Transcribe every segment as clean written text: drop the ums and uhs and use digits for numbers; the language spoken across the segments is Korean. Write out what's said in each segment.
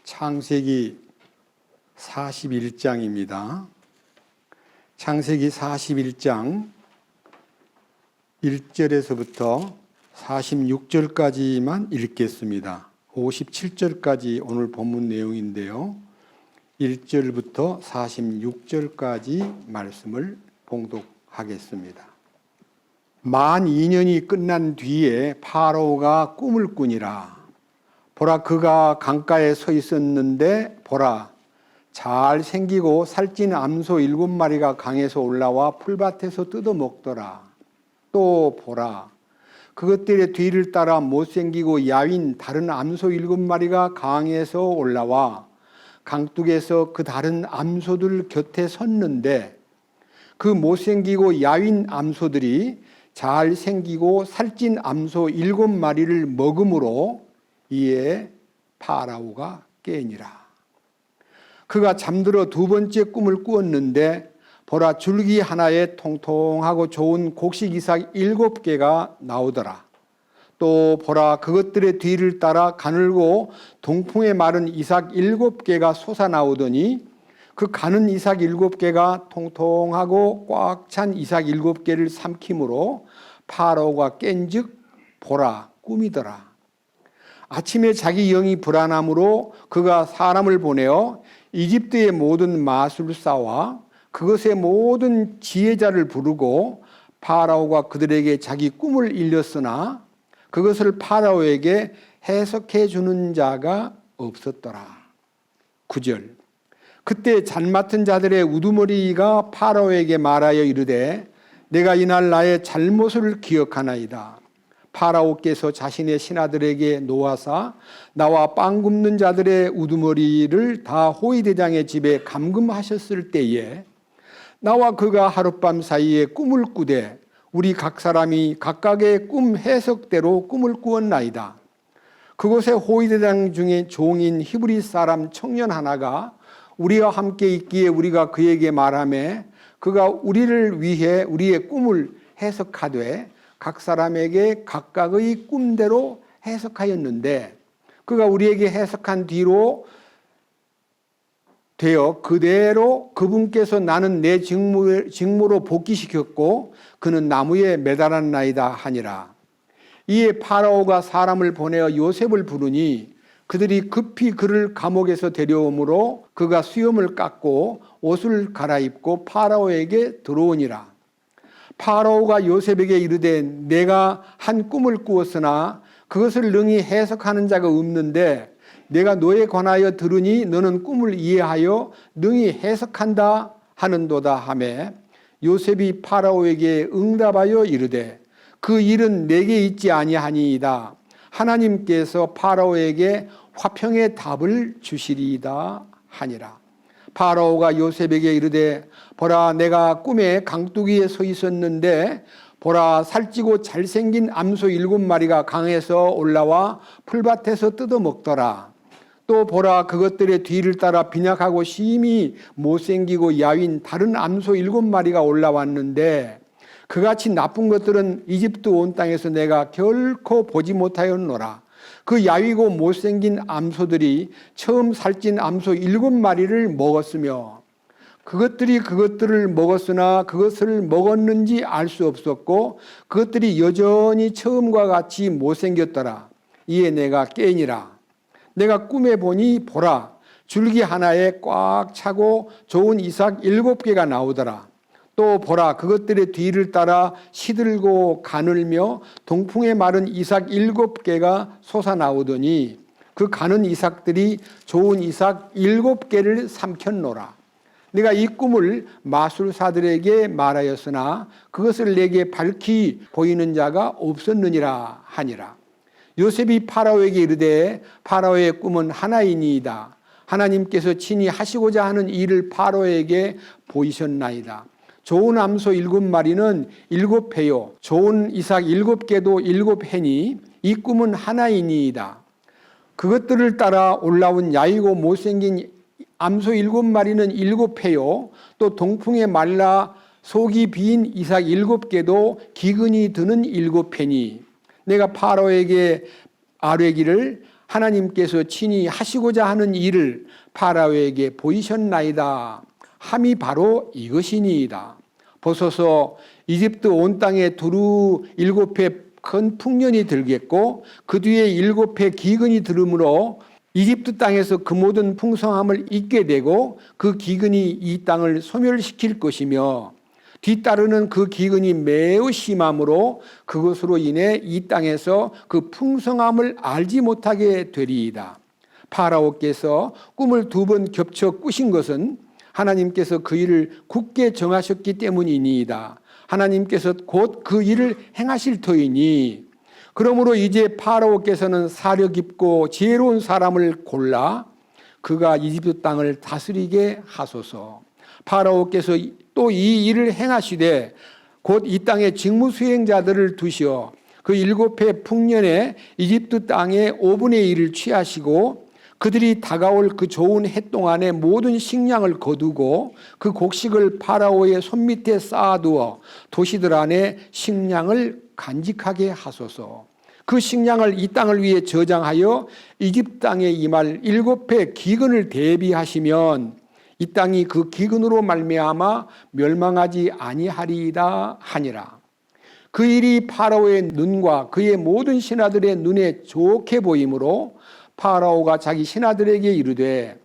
창세기 41장입니다. 창세기 41장 1절에서부터 46절까지만 읽겠습니다. 57절까지 오늘 본문 내용인데요. 1절부터 46절까지 말씀을 봉독하겠습니다. 만 2년이 끝난 뒤에 파라오가 꿈을 꾸니라. 보라, 그가 강가에 서 있었는데 보라, 잘생기고 살찐 암소 7마리가 강에서 올라와 풀밭에서 뜯어먹더라. 또 보라, 그것들의 뒤를 따라 못생기고 야윈 다른 암소 7마리가 강에서 올라와 강둑에서 그 다른 암소들 곁에 섰는데 그 못생기고 야윈 암소들이 잘생기고 살찐 암소 7마리를 먹음으로 이에 파라오가 깨니라. 그가 잠들어 두 번째 꿈을 꾸었는데 보라, 줄기 하나에 통통하고 좋은 곡식 이삭 7개가 나오더라. 또 보라, 그것들의 뒤를 따라 가늘고 동풍에 마른 이삭 7개가 솟아나오더니 그 가는 이삭 7개가 통통하고 꽉 찬 이삭 7개를 삼킴으로 파라오가 깬즉 보라, 꿈이더라. 아침에 자기 영이 불안함으로 그가 사람을 보내어 이집트의 모든 마술사와 그것의 모든 지혜자를 부르고 파라오가 그들에게 자기 꿈을 일렀으나 그것을 파라오에게 해석해 주는 자가 없었더라. 9절. 그때 잔 맡은 자들의 우두머리가 파라오에게 말하여 이르되 내가 이날 나의 잘못을 기억하나이다. 파라오께서 자신의 신하들에게 노하사 나와 빵 굽는 자들의 우두머리를 다 호위대장의 집에 감금하셨을 때에 나와 그가 하룻밤 사이에 꿈을 꾸되 우리 각 사람이 각각의 꿈 해석대로 꿈을 꾸었나이다. 그곳에 호위대장 중에 종인 히브리 사람 청년 하나가 우리와 함께 있기에 우리가 그에게 말하매 그가 우리를 위해 우리의 꿈을 해석하되 각 사람에게 각각의 꿈대로 해석하였는데 그가 우리에게 해석한 뒤로 되어 그대로 그분께서 나는 내 직무로 복귀시켰고 그는 나무에 매달았나이다 하니라. 이에 파라오가 사람을 보내어 요셉을 부르니 그들이 급히 그를 감옥에서 데려오므로 그가 수염을 깎고 옷을 갈아입고 파라오에게 들어오니라. 파라오가 요셉에게 이르되 내가 한 꿈을 꾸었으나 그것을 능히 해석하는 자가 없는데 내가 너에 관하여 들으니 너는 꿈을 이해하여 능히 해석한다 하는도다 하매 요셉이 파라오에게 응답하여 이르되 그 일은 내게 있지 아니하니이다. 하나님께서 파라오에게 화평의 답을 주시리이다 하니라. 파라오가 요셉에게 이르되 보라, 내가 꿈에 강둑이에 서 있었는데 보라, 살찌고 잘생긴 암소 7마리가 강에서 올라와 풀밭에서 뜯어먹더라. 또 보라, 그것들의 뒤를 따라 빈약하고 심히 못생기고 야윈 다른 암소 7마리가 올라왔는데 그같이 나쁜 것들은 이집트 온 땅에서 내가 결코 보지 못하였노라. 그 야위고 못생긴 암소들이 처음 살찐 암소 7마리를 먹었으며 그것들이 그것들을 먹었으나 그것을 먹었는지 알 수 없었고 그것들이 여전히 처음과 같이 못생겼더라. 이에 내가 깨니라. 내가 꿈에 보니 보라, 줄기 하나에 꽉 차고 좋은 이삭 7개가 나오더라. 또 보라, 그것들의 뒤를 따라 시들고 가늘며 동풍에 마른 이삭 7개가 솟아나오더니 그 가는 이삭들이 좋은 이삭 7개를 삼켰노라. 내가 이 꿈을 마술사들에게 말하였으나 그것을 내게 밝히 보이는 자가 없었느니라 하니라. 요셉이 파라오에게 이르되 파라오의 꿈은 하나이니이다. 하나님께서 친히 하시고자 하는 일을 파라오에게 보이셨나이다. 좋은 암소 7마리는 7회요 좋은 이삭 7개도 7회니 이 꿈은 하나이니이다. 그것들을 따라 올라온 야이고 못생긴 암소 7마리는 7회요 또 동풍에 말라 속이 빈 이삭 7개도 기근이 드는 7회니 내가 파라오에게 아뢰기를 하나님께서 친히 하시고자 하는 일을 파라오에게 보이셨나이다 함이 바로 이것이니이다. 보소서 이집트 온 땅에 두루 7해 큰 풍년이 들겠고 그 뒤에 7해 기근이 들으므로 이집트 땅에서 그 모든 풍성함을 잊게 되고 그 기근이 이 땅을 소멸시킬 것이며 뒤따르는 그 기근이 매우 심함으로 그것으로 인해 이 땅에서 그 풍성함을 알지 못하게 되리이다. 파라오께서 꿈을 2번 겹쳐 꾸신 것은 하나님께서 그 일을 굳게 정하셨기 때문이니이다. 하나님께서 곧 그 일을 행하실 터이니 그러므로 이제 파라오께서는 사려 깊고 지혜로운 사람을 골라 그가 이집트 땅을 다스리게 하소서. 파라오께서 또 이 일을 행하시되 곧 이 땅에 직무 수행자들을 두시어 그 7해 풍년에 이집트 땅의 5분의 1을 취하시고 그들이 다가올 그 좋은 해 동안에 모든 식량을 거두고 그 곡식을 파라오의 손밑에 쌓아두어 도시들 안에 식량을 간직하게 하소서. 그 식량을 이 땅을 위해 저장하여 이집트 땅에 임할 7해 기근을 대비하시면 이 땅이 그 기근으로 말미암아 멸망하지 아니하리이다 하니라. 그 일이 파라오의 눈과 그의 모든 신하들의 눈에 좋게 보이므로 파라오가 자기 신하들에게 이르되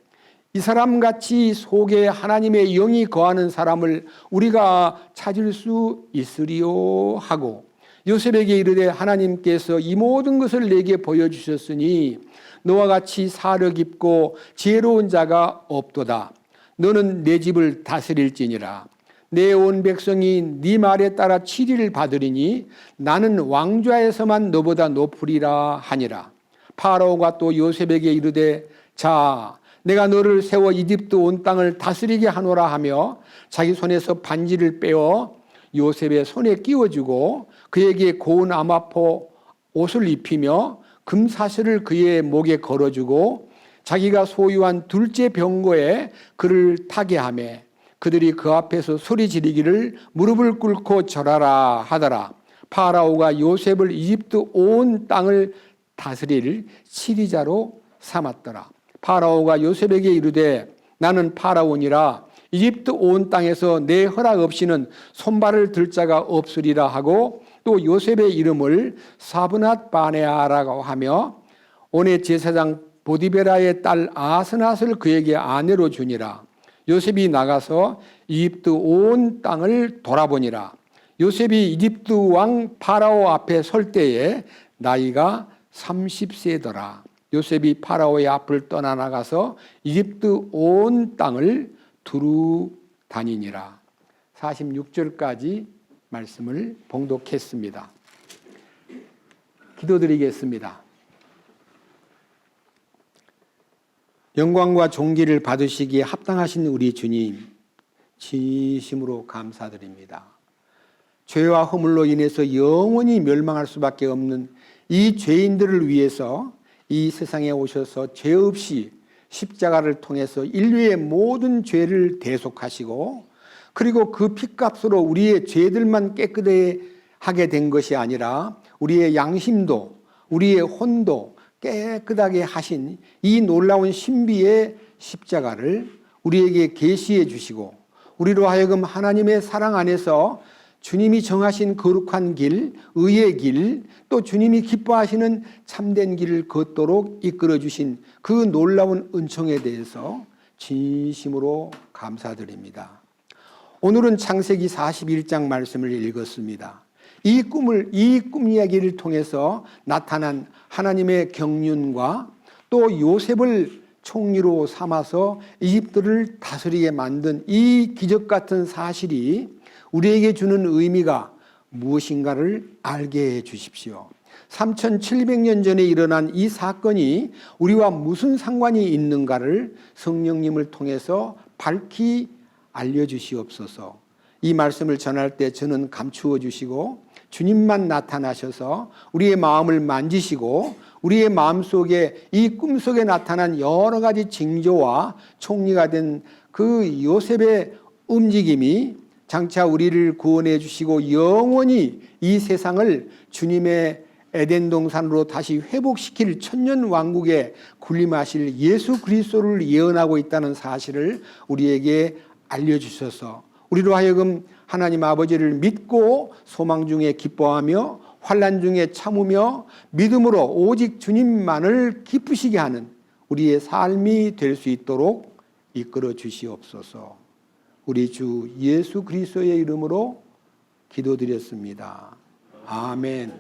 이 사람같이 속에 하나님의 영이 거하는 사람을 우리가 찾을 수 있으리요 하고 요셉에게 이르되 하나님께서 이 모든 것을 내게 보여주셨으니 너와 같이 사려 깊고 지혜로운 자가 없도다. 너는 내 집을 다스릴지니라. 내 온 백성이 네 말에 따라 치리를 받으리니 나는 왕좌에서만 너보다 높으리라 하니라. 파라오가 또 요셉에게 이르되 자 내가 너를 세워 이집트 온 땅을 다스리게 하노라 하며 자기 손에서 반지를 빼어 요셉의 손에 끼워주고 그에게 고운 아마포 옷을 입히며 금사슬을 그의 목에 걸어주고 자기가 소유한 둘째 병거에 그를 타게 하매 그들이 그 앞에서 소리 지르기를 무릎을 꿇고 절하라 하더라. 파라오가 요셉을 이집트 온 땅을 다스릴 치리자로 삼았더라. 파라오가 요셉에게 이르되 나는 파라오니라 이집트 온 땅에서 내 허락 없이는 손발을 들 자가 없으리라 하고 또 요셉의 이름을 사브낫 바네아라고 하며 온의 제사장 보디베라의 딸 아스낫을 그에게 아내로 주니라. 요셉이 나가서 이집트 온 땅을 돌아보니라. 요셉이 이집트 왕 파라오 앞에 설 때에 나이가 30세더라. 요셉이 파라오의 앞을 떠나 나가서 이집트 온 땅을 두루 다니니라. 46절까지 말씀을 봉독했습니다. 기도드리겠습니다. 영광과 존귀를 받으시기에 합당하신 우리 주님, 진심으로 감사드립니다. 죄와 허물로 인해서 영원히 멸망할 수밖에 없는 이 죄인들을 위해서 이 세상에 오셔서 죄 없이 십자가를 통해서 인류의 모든 죄를 대속하시고 그리고 그 핏값으로 우리의 죄들만 깨끗하게 된 것이 아니라 우리의 양심도 우리의 혼도 깨끗하게 하신 이 놀라운 신비의 십자가를 우리에게 계시해 주시고 우리로 하여금 하나님의 사랑 안에서 주님이 정하신 거룩한 길, 의의 길, 또 주님이 기뻐하시는 참된 길을 걷도록 이끌어 주신 그 놀라운 은총에 대해서 진심으로 감사드립니다. 오늘은 창세기 41장 말씀을 읽었습니다. 이 꿈 이야기를 통해서 나타난 하나님의 경륜과 또 요셉을 총리로 삼아서 이집트를 다스리게 만든 이 기적 같은 사실이 우리에게 주는 의미가 무엇인가를 알게 해 주십시오. 3700년 전에 일어난 이 사건이 우리와 무슨 상관이 있는가를 성령님을 통해서 밝히 알려주시옵소서. 이 말씀을 전할 때 저는 감추어 주시고 주님만 나타나셔서 우리의 마음을 만지시고 우리의 마음속에 이 꿈속에 나타난 여러 가지 징조와 총리가 된 그 요셉의 움직임이 장차 우리를 구원해 주시고 영원히 이 세상을 주님의 에덴 동산으로 다시 회복시킬 천년 왕국에 군림하실 예수 그리스도를 예언하고 있다는 사실을 우리에게 알려주셔서 우리로 하여금 하나님 아버지를 믿고 소망 중에 기뻐하며 환난 중에 참으며 믿음으로 오직 주님만을 기쁘시게 하는 우리의 삶이 될 수 있도록 이끌어 주시옵소서. 우리 주 예수 그리스도의 이름으로 기도드렸습니다. 아멘.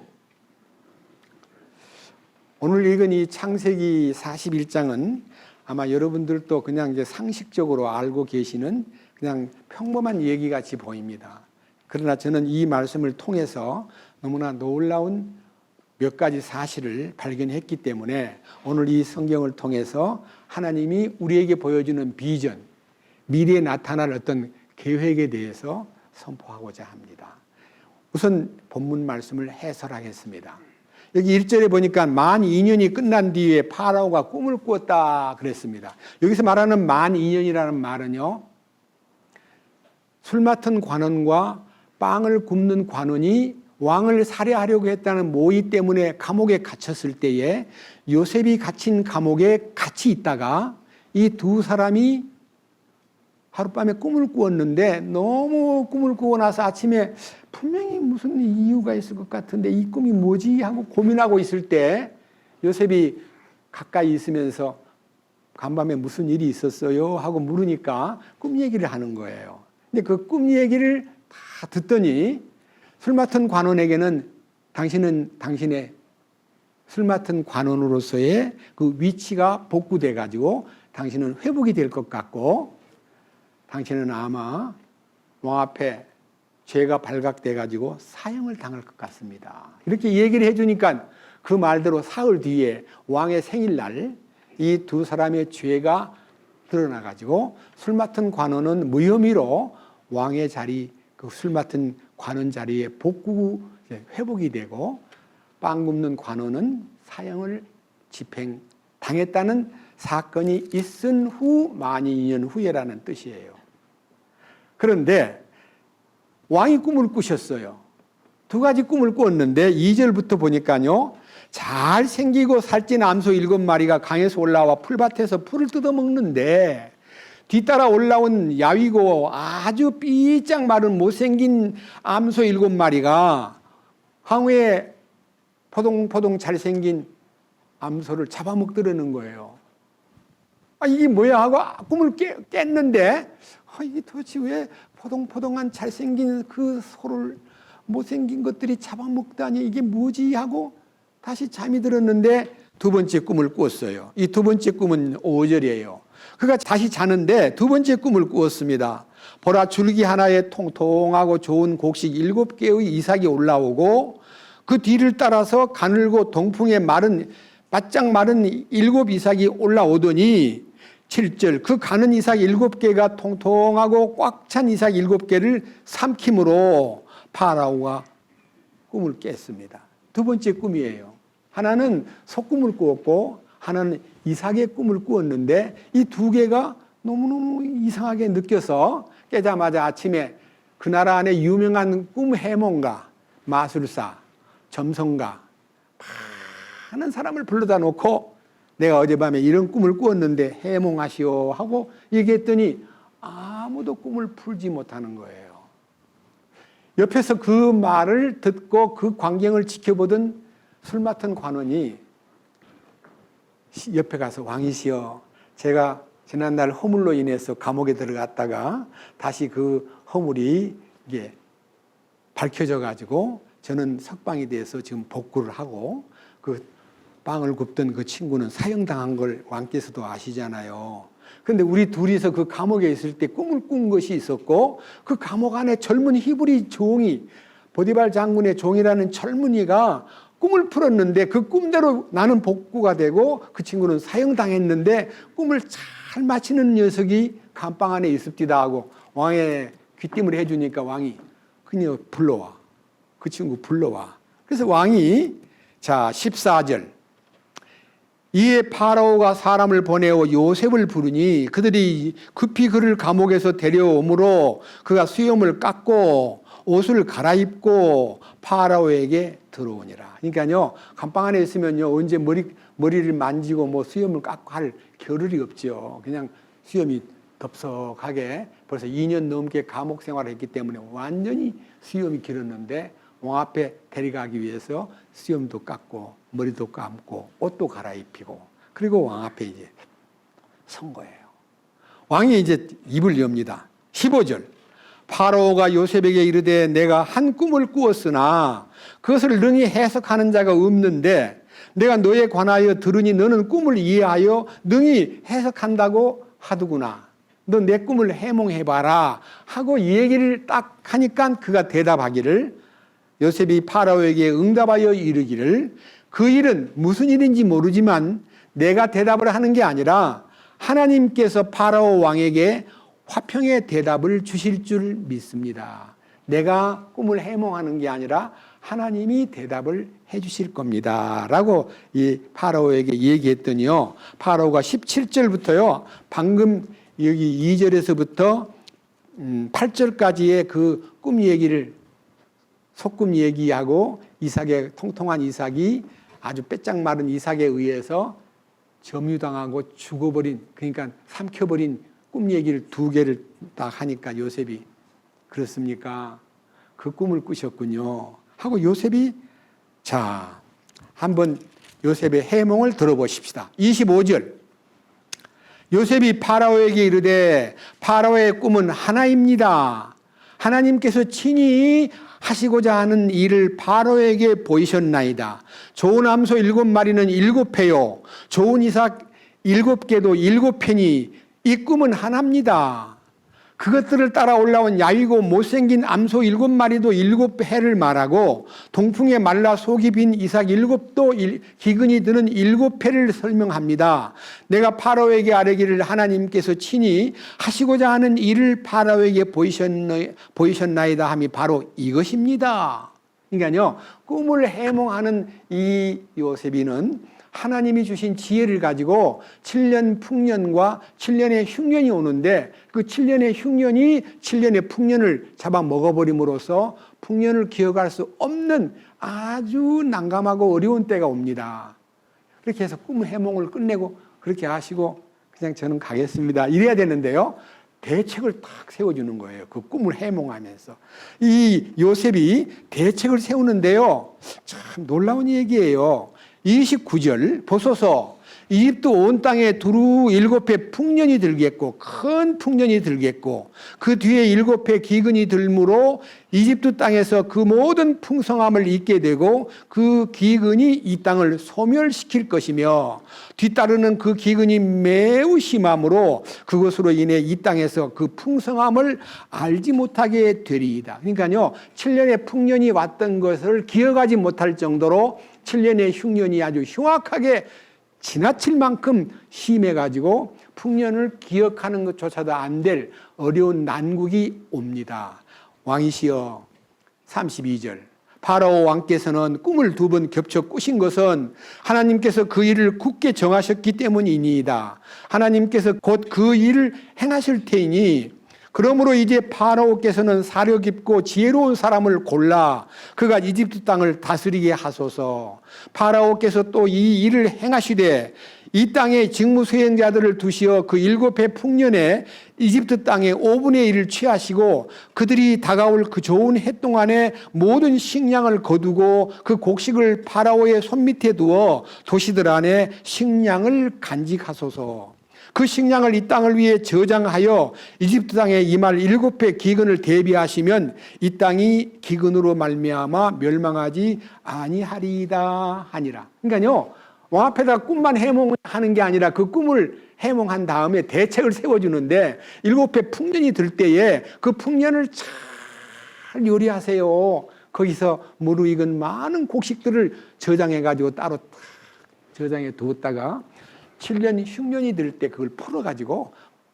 오늘 읽은 이 창세기 41장은 아마 여러분들도 그냥 이제 상식적으로 알고 계시는 그냥 평범한 얘기 같이 보입니다. 그러나 저는 이 말씀을 통해서 너무나 놀라운 몇 가지 사실을 발견했기 때문에 오늘 이 성경을 통해서 하나님이 우리에게 보여주는 비전, 미래에 나타날 어떤 계획에 대해서 선포하고자 합니다. 우선 본문 말씀을 해설하겠습니다. 여기 1절에 보니까 만 2년이 끝난 뒤에 파라오가 꿈을 꾸었다 그랬습니다. 여기서 말하는 만 2년이라는 말은요, 술 맡은 관원과 빵을 굽는 관원이 왕을 살해하려고 했다는 모의 때문에 감옥에 갇혔을 때에 요셉이 갇힌 감옥에 같이 있다가 이 두 사람이 하룻밤에 꿈을 꾸었는데 너무 꿈을 꾸고 나서 아침에 분명히 무슨 이유가 있을 것 같은데 이 꿈이 뭐지 하고 고민하고 있을 때 요셉이 가까이 있으면서 간밤에 무슨 일이 있었어요 하고 물으니까 꿈 얘기를 하는 거예요. 근데 그 꿈 얘기를 다 듣더니 술 맡은 관원에게는 당신은 당신의 술 맡은 관원으로서의 그 위치가 복구돼 가지고 당신은 회복이 될 것 같고 당신은 아마 왕 앞에 죄가 발각돼 가지고 사형을 당할 것 같습니다. 이렇게 얘기를 해주니까 그 말대로 사흘 뒤에 왕의 생일날 이 두 사람의 죄가 드러나 가지고 술 맡은 관원은 무혐의로 왕의 자리, 그 술 맡은 관원 자리에 복구 회복이 되고 빵 굽는 관원은 사형을 집행당했다는 사건이 있은 후 만 2년 후에라는 뜻이에요. 그런데 왕이 꿈을 꾸셨어요. 두 가지 꿈을 꾸었는데 2절부터 보니까요, 잘생기고 살찐 암소 7마리가 강에서 올라와 풀밭에서 풀을 뜯어먹는데 뒤따라 올라온 야위고 아주 삐짝 마른 못생긴 암소 7마리가 항우에 포동포동 잘생긴 암소를 잡아먹더라는 거예요. 아, 이게 뭐야 하고 꿈을 깼는데 이게 도대체 왜 포동포동한 잘생긴 그 소를 못생긴 것들이 잡아먹다니 이게 뭐지 하고 다시 잠이 들었는데 두 번째 꿈을 꾸었어요. 이 두 번째 꿈은 5절이에요. 그가 다시 자는데 두 번째 꿈을 꾸었습니다. 보라, 줄기 하나에 통통하고 좋은 곡식 7개의 이삭이 올라오고 그 뒤를 따라서 가늘고 동풍에 바짝 마른 7 이삭이 올라오더니 7절 그 가는 이삭 7개가 통통하고 꽉 찬 이삭 7개를 삼킴으로 파라오가 꿈을 깼습니다. 두 번째 꿈이에요. 하나는 소꿈을 꾸었고 하나는 이삭의 꿈을 꾸었는데 이 두 개가 너무너무 이상하게 느껴서 깨자마자 아침에 그 나라 안에 유명한 꿈 해몽가, 마술사, 점성가 많은 사람을 불러다 놓고 내가 어젯밤에 이런 꿈을 꾸었는데 해몽하시오 하고 얘기했더니 아무도 꿈을 풀지 못하는 거예요. 옆에서 그 말을 듣고 그 광경을 지켜보던 술 맡은 관원이 옆에 가서 왕이시여, 제가 지난날 허물로 인해서 감옥에 들어갔다가 다시 그 허물이 이게 밝혀져 가지고 저는 석방이 돼서 지금 복구를 하고 그 빵을 굽던 그 친구는 사형당한 걸 왕께서도 아시잖아요. 그런데 우리 둘이서 그 감옥에 있을 때 꿈을 꾼 것이 있었고 그 감옥 안에 젊은 히브리 종이 보디발 장군의 종이라는 젊은이가 꿈을 풀었는데 그 꿈대로 나는 복구가 되고 그 친구는 사형당했는데 꿈을 잘 맞히는 녀석이 감방 안에 있습니다 하고 왕의 귀띔을 해주니까 왕이 그녀 불러와, 그 친구 불러와. 그래서 왕이 자 14절 이에 파라오가 사람을 보내어 요셉을 부르니 그들이 급히 그를 감옥에서 데려오므로 그가 수염을 깎고 옷을 갈아입고 파라오에게 들어오니라. 그러니까요, 감방 안에 있으면요, 언제 머리를 만지고 뭐 수염을 깎고 할 겨를이 없죠. 그냥 수염이 덥석하게 벌써 2년 넘게 감옥 생활을 했기 때문에 완전히 수염이 길었는데 왕 앞에 데려가기 위해서 수염도 깎고 머리도 감고 옷도 갈아입히고 그리고 왕 앞에 이제 선 거예요. 왕이 이제 입을 엽니다. 15절. 파라오가 요셉에게 이르되 내가 한 꿈을 꾸었으나 그것을 능히 해석하는 자가 없는데 내가 너에 관하여 들으니 너는 꿈을 이해하여 능히 해석한다고 하더구나. 너 내 꿈을 해몽해봐라 하고 이 얘기를 딱 하니까 그가 대답하기를 요셉이 파라오에게 응답하여 이르기를 그 일은 무슨 일인지 모르지만 내가 대답을 하는 게 아니라 하나님께서 파라오 왕에게 화평의 대답을 주실 줄 믿습니다. 내가 꿈을 해몽하는 게 아니라 하나님이 대답을 해 주실 겁니다. 라고 이 파라오에게 얘기했더니요. 파라오가 17절부터요. 방금 여기 2절에서부터 8절까지의 그 꿈 얘기를 속꿈 얘기하고 이삭의 통통한 이삭이 아주 빼짝 마른 이삭에 의해서 점유당하고 죽어버린 그러니까 삼켜버린 꿈 얘기를 두 개를 딱 하니까 요셉이 그렇습니까? 그 꿈을 꾸셨군요. 하고 요셉이 자 한번 요셉의 해몽을 들어보십시다. 25절 요셉이 파라오에게 이르되 파라오의 꿈은 하나입니다. 하나님께서 친히 하시고자 하는 일을 파라오에게 보이셨나이다. 좋은 암소 7마리는 7회요. 좋은 이삭 7개도 7회니 이 꿈은 하나입니다. 그것들을 따라 올라온 야위고 못생긴 암소 7마리도 7회를 말하고 동풍에 말라 속이 빈 이삭 7도 기근이 드는 7회를 설명합니다. 내가 파라오에게 아뢰기를 하나님께서 친히 하시고자 하는 일을 파라오에게 보이셨나이다 함이 바로 이것입니다. 그러니까요, 꿈을 해몽하는 이 요셉이는 하나님이 주신 지혜를 가지고 7년 풍년과 7년의 흉년이 오는데 그 7년의 흉년이 7년의 풍년을 잡아먹어버림으로써 풍년을 기억할 수 없는 아주 난감하고 어려운 때가 옵니다. 그렇게 해서 꿈 해몽을 끝내고 그렇게 하시고 그냥 저는 가겠습니다. 이래야 되는데요. 대책을 딱 세워주는 거예요. 그 꿈을 해몽하면서. 이 요셉이 대책을 세우는데요. 참 놀라운 얘기예요. 29절 보소서 이집트 온 땅에 두루 7회 풍년이 들겠고 큰 풍년이 들겠고 그 뒤에 7회 기근이 들므로 이집트 땅에서 그 모든 풍성함을 잊게 되고 그 기근이 이 땅을 소멸시킬 것이며 뒤따르는 그 기근이 매우 심함으로 그것으로 인해 이 땅에서 그 풍성함을 알지 못하게 되리이다. 그러니까요 7년의 풍년이 왔던 것을 기억하지 못할 정도로 7년의 흉년이 아주 흉악하게 지나칠 만큼 심해가지고 풍년을 기억하는 것조차도 안 될 어려운 난국이 옵니다. 왕이시여 32절 파라오 왕께서는 꿈을 2번 겹쳐 꾸신 것은 하나님께서 그 일을 굳게 정하셨기 때문이니이다. 하나님께서 곧 그 일을 행하실 테이니 그러므로 이제 파라오께서는 사려 깊고 지혜로운 사람을 골라 그가 이집트 땅을 다스리게 하소서. 파라오께서 또 이 일을 행하시되 이 땅에 직무 수행자들을 두시어 그 7회 풍년에 이집트 땅의 5분의 1을 취하시고 그들이 다가올 그 좋은 해 동안에 모든 식량을 거두고 그 곡식을 파라오의 손밑에 두어 도시들 안에 식량을 간직하소서. 그 식량을 이 땅을 위해 저장하여 이집트 땅에 임할 7회 기근을 대비하시면 이 땅이 기근으로 말미암아 멸망하지 아니하리이다 하니라. 그러니까요 왕 앞에다 꿈만 해몽하는 게 아니라 그 꿈을 해몽한 다음에 대책을 세워주는데 7회 풍년이 들 때에 그 풍년을 잘 요리하세요. 거기서 무르익은 많은 곡식들을 저장해가지고 따로 저장해 두었다가 7년 흉년이 들 때 그걸 풀어가지고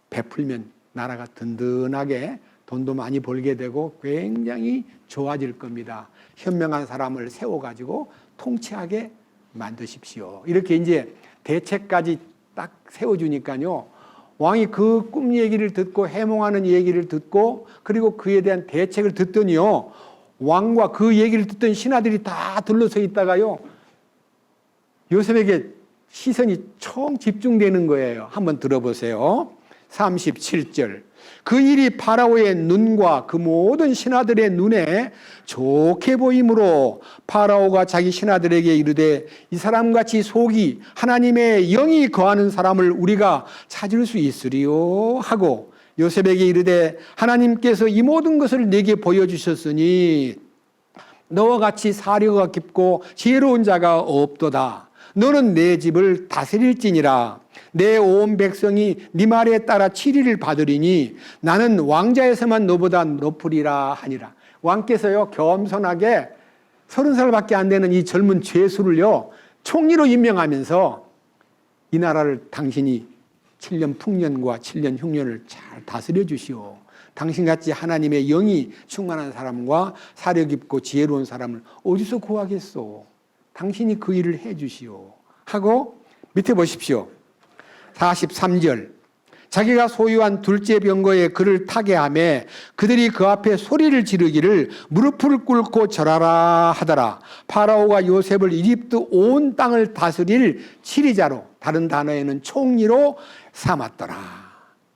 베풀면 나라가 든든하게 돈도 많이 벌게 되고 굉장히 좋아질 겁니다. 현명한 사람을 세워가지고 통치하게 만드십시오. 이렇게 이제 대책까지 딱 세워주니까요. 왕이 그 꿈 얘기를 듣고 해몽하는 얘기를 듣고 그리고 그에 대한 대책을 듣더니요, 왕과 그 얘기를 듣던 신하들이 다 둘러서 있다가요, 요셉에게 시선이 총 집중되는 거예요. 한번 들어보세요. 37절. 그 일이 파라오의 눈과 그 모든 신하들의 눈에 좋게 보이므로 파라오가 자기 신하들에게 이르되 이 사람같이 속이 하나님의 영이 거하는 사람을 우리가 찾을 수 있으리요 하고 요셉에게 이르되 하나님께서 이 모든 것을 내게 보여주셨으니 너와 같이 사려가 깊고 지혜로운 자가 없도다. 너는 내 집을 다스릴지니라. 내 온 백성이 네 말에 따라 치리를 받으리니 나는 왕자에서만 너보다 높으리라 하니라. 왕께서요, 겸손하게 30살밖에 안 되는 이 젊은 죄수를요, 총리로 임명하면서 이 나라를 당신이 7년 풍년과 7년 흉년을 잘 다스려 주시오. 당신같이 하나님의 영이 충만한 사람과 사려 깊고 지혜로운 사람을 어디서 구하겠소? 당신이 그 일을 해 주시오 하고 밑에 보십시오. 43절. 자기가 소유한 둘째 병거에 그를 타게 하매 그들이 그 앞에 소리를 지르기를 무릎을 꿇고 절하라 하더라. 파라오가 요셉을 이집트 온 땅을 다스릴 치리자로, 다른 단어에는 총리로 삼았더라.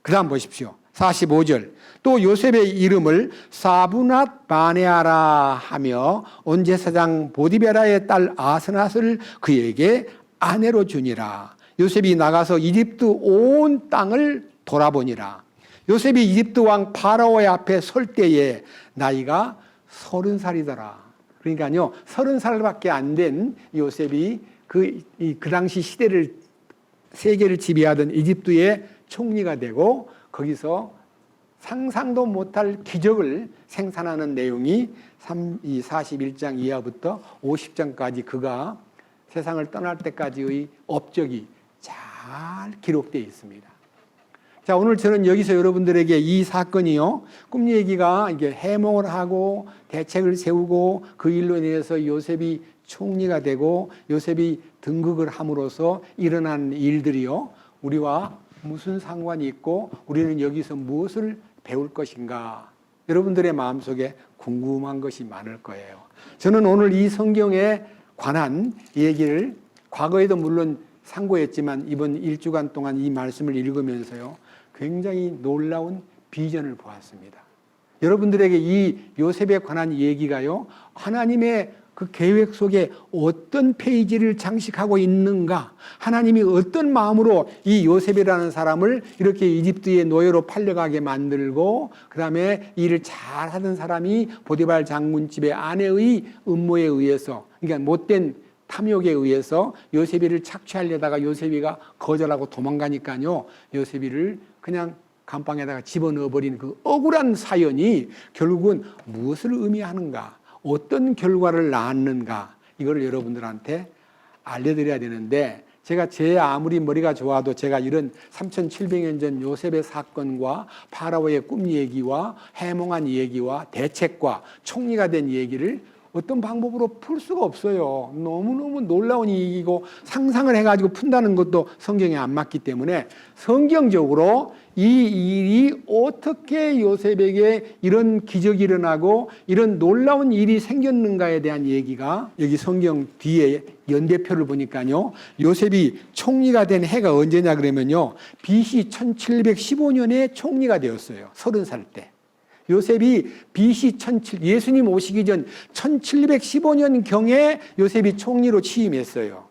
그 다음 보십시오. 45절. 또 요셉의 이름을 사브낫 바네아라 하며 온제사장 보디베라의 딸 아스낫을 그에게 아내로 주니라. 요셉이 나가서 이집트 온 땅을 돌아보니라. 요셉이 이집트 왕 파라오의 앞에 설 때에 나이가 30살이더라. 그러니까요, 30살밖에 안 된 요셉이 그 당시 시대를, 세계를 지배하던 이집트의 총리가 되고 거기서 상상도 못할 기적을 생산하는 내용이 41장 이하부터 50장까지 그가 세상을 떠날 때까지의 업적이 잘 기록되어 있습니다. 자, 오늘 저는 여기서 여러분들에게 이 사건이요, 꿈 얘기가 이게 해몽을 하고 대책을 세우고 그 일로 인해서 요셉이 총리가 되고 요셉이 등극을 함으로써 일어난 일들이요, 우리와 무슨 상관이 있고 우리는 여기서 무엇을 배울 것인가, 여러분들의 마음속에 궁금한 것이 많을 거예요. 저는 오늘 이 성경에 관한 얘기를 과거에도 물론 상고했지만 이번 1주간 동안 이 말씀을 읽으면서요, 굉장히 놀라운 비전을 보았습니다. 여러분들에게 이 요셉에 관한 얘기가요, 하나님의 그 계획 속에 어떤 페이지를 장식하고 있는가, 하나님이 어떤 마음으로 이 요셉이라는 사람을 이렇게 이집트의 노예로 팔려가게 만들고 그 다음에 일을 잘하던 사람이 보디발 장군집의 아내의 음모에 의해서, 그러니까 못된 탐욕에 의해서 요셉이를 착취하려다가 요셉이가 거절하고 도망가니까요, 요셉이를 그냥 감방에다가 집어넣어버린 그 억울한 사연이 결국은 무엇을 의미하는가, 어떤 결과를 낳았는가, 이걸 여러분들한테 알려드려야 되는데, 제가 제 아무리 머리가 좋아도 제가 이런 3700년 전 요셉의 사건과 파라오의 꿈 얘기와 해몽한 얘기와 대책과 총리가 된 얘기를 어떤 방법으로 풀 수가 없어요. 너무너무 놀라운 얘기고 상상을 해가지고 푼다는 것도 성경에 안 맞기 때문에 성경적으로 이 일이 어떻게 요셉에게 이런 기적이 일어나고 이런 놀라운 일이 생겼는가에 대한 얘기가 여기 성경 뒤에 연대표를 보니까요, 요셉이 총리가 된 해가 언제냐 그러면요, BC 1715년에 총리가 되었어요. 30살 때. 요셉이 BC 예수님 오시기 전 1715년경에 요셉이 총리로 취임했어요.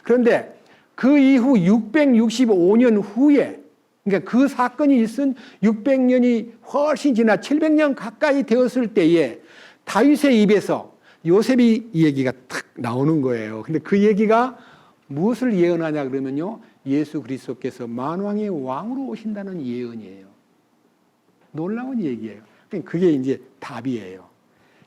그런데 그 이후 665년 후에, 그러니까 그 사건이 있은 600년이 훨씬 지나 700년 가까이 되었을 때에 다윗의 입에서 요셉이 이 얘기가 탁 나오는 거예요. 근데 그 얘기가 무엇을 예언하냐 그러면요, 예수 그리스도께서 만왕의 왕으로 오신다는 예언이에요. 놀라운 얘기예요. 그게 이제 답이에요.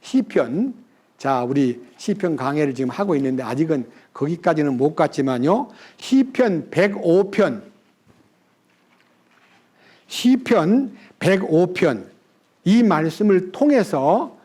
시편, 자, 우리 시편 강해를 지금 하고 있는데 아직은 거기까지는 못 갔지만요, 시편 105편, 시편 105편, 이 말씀을 통해서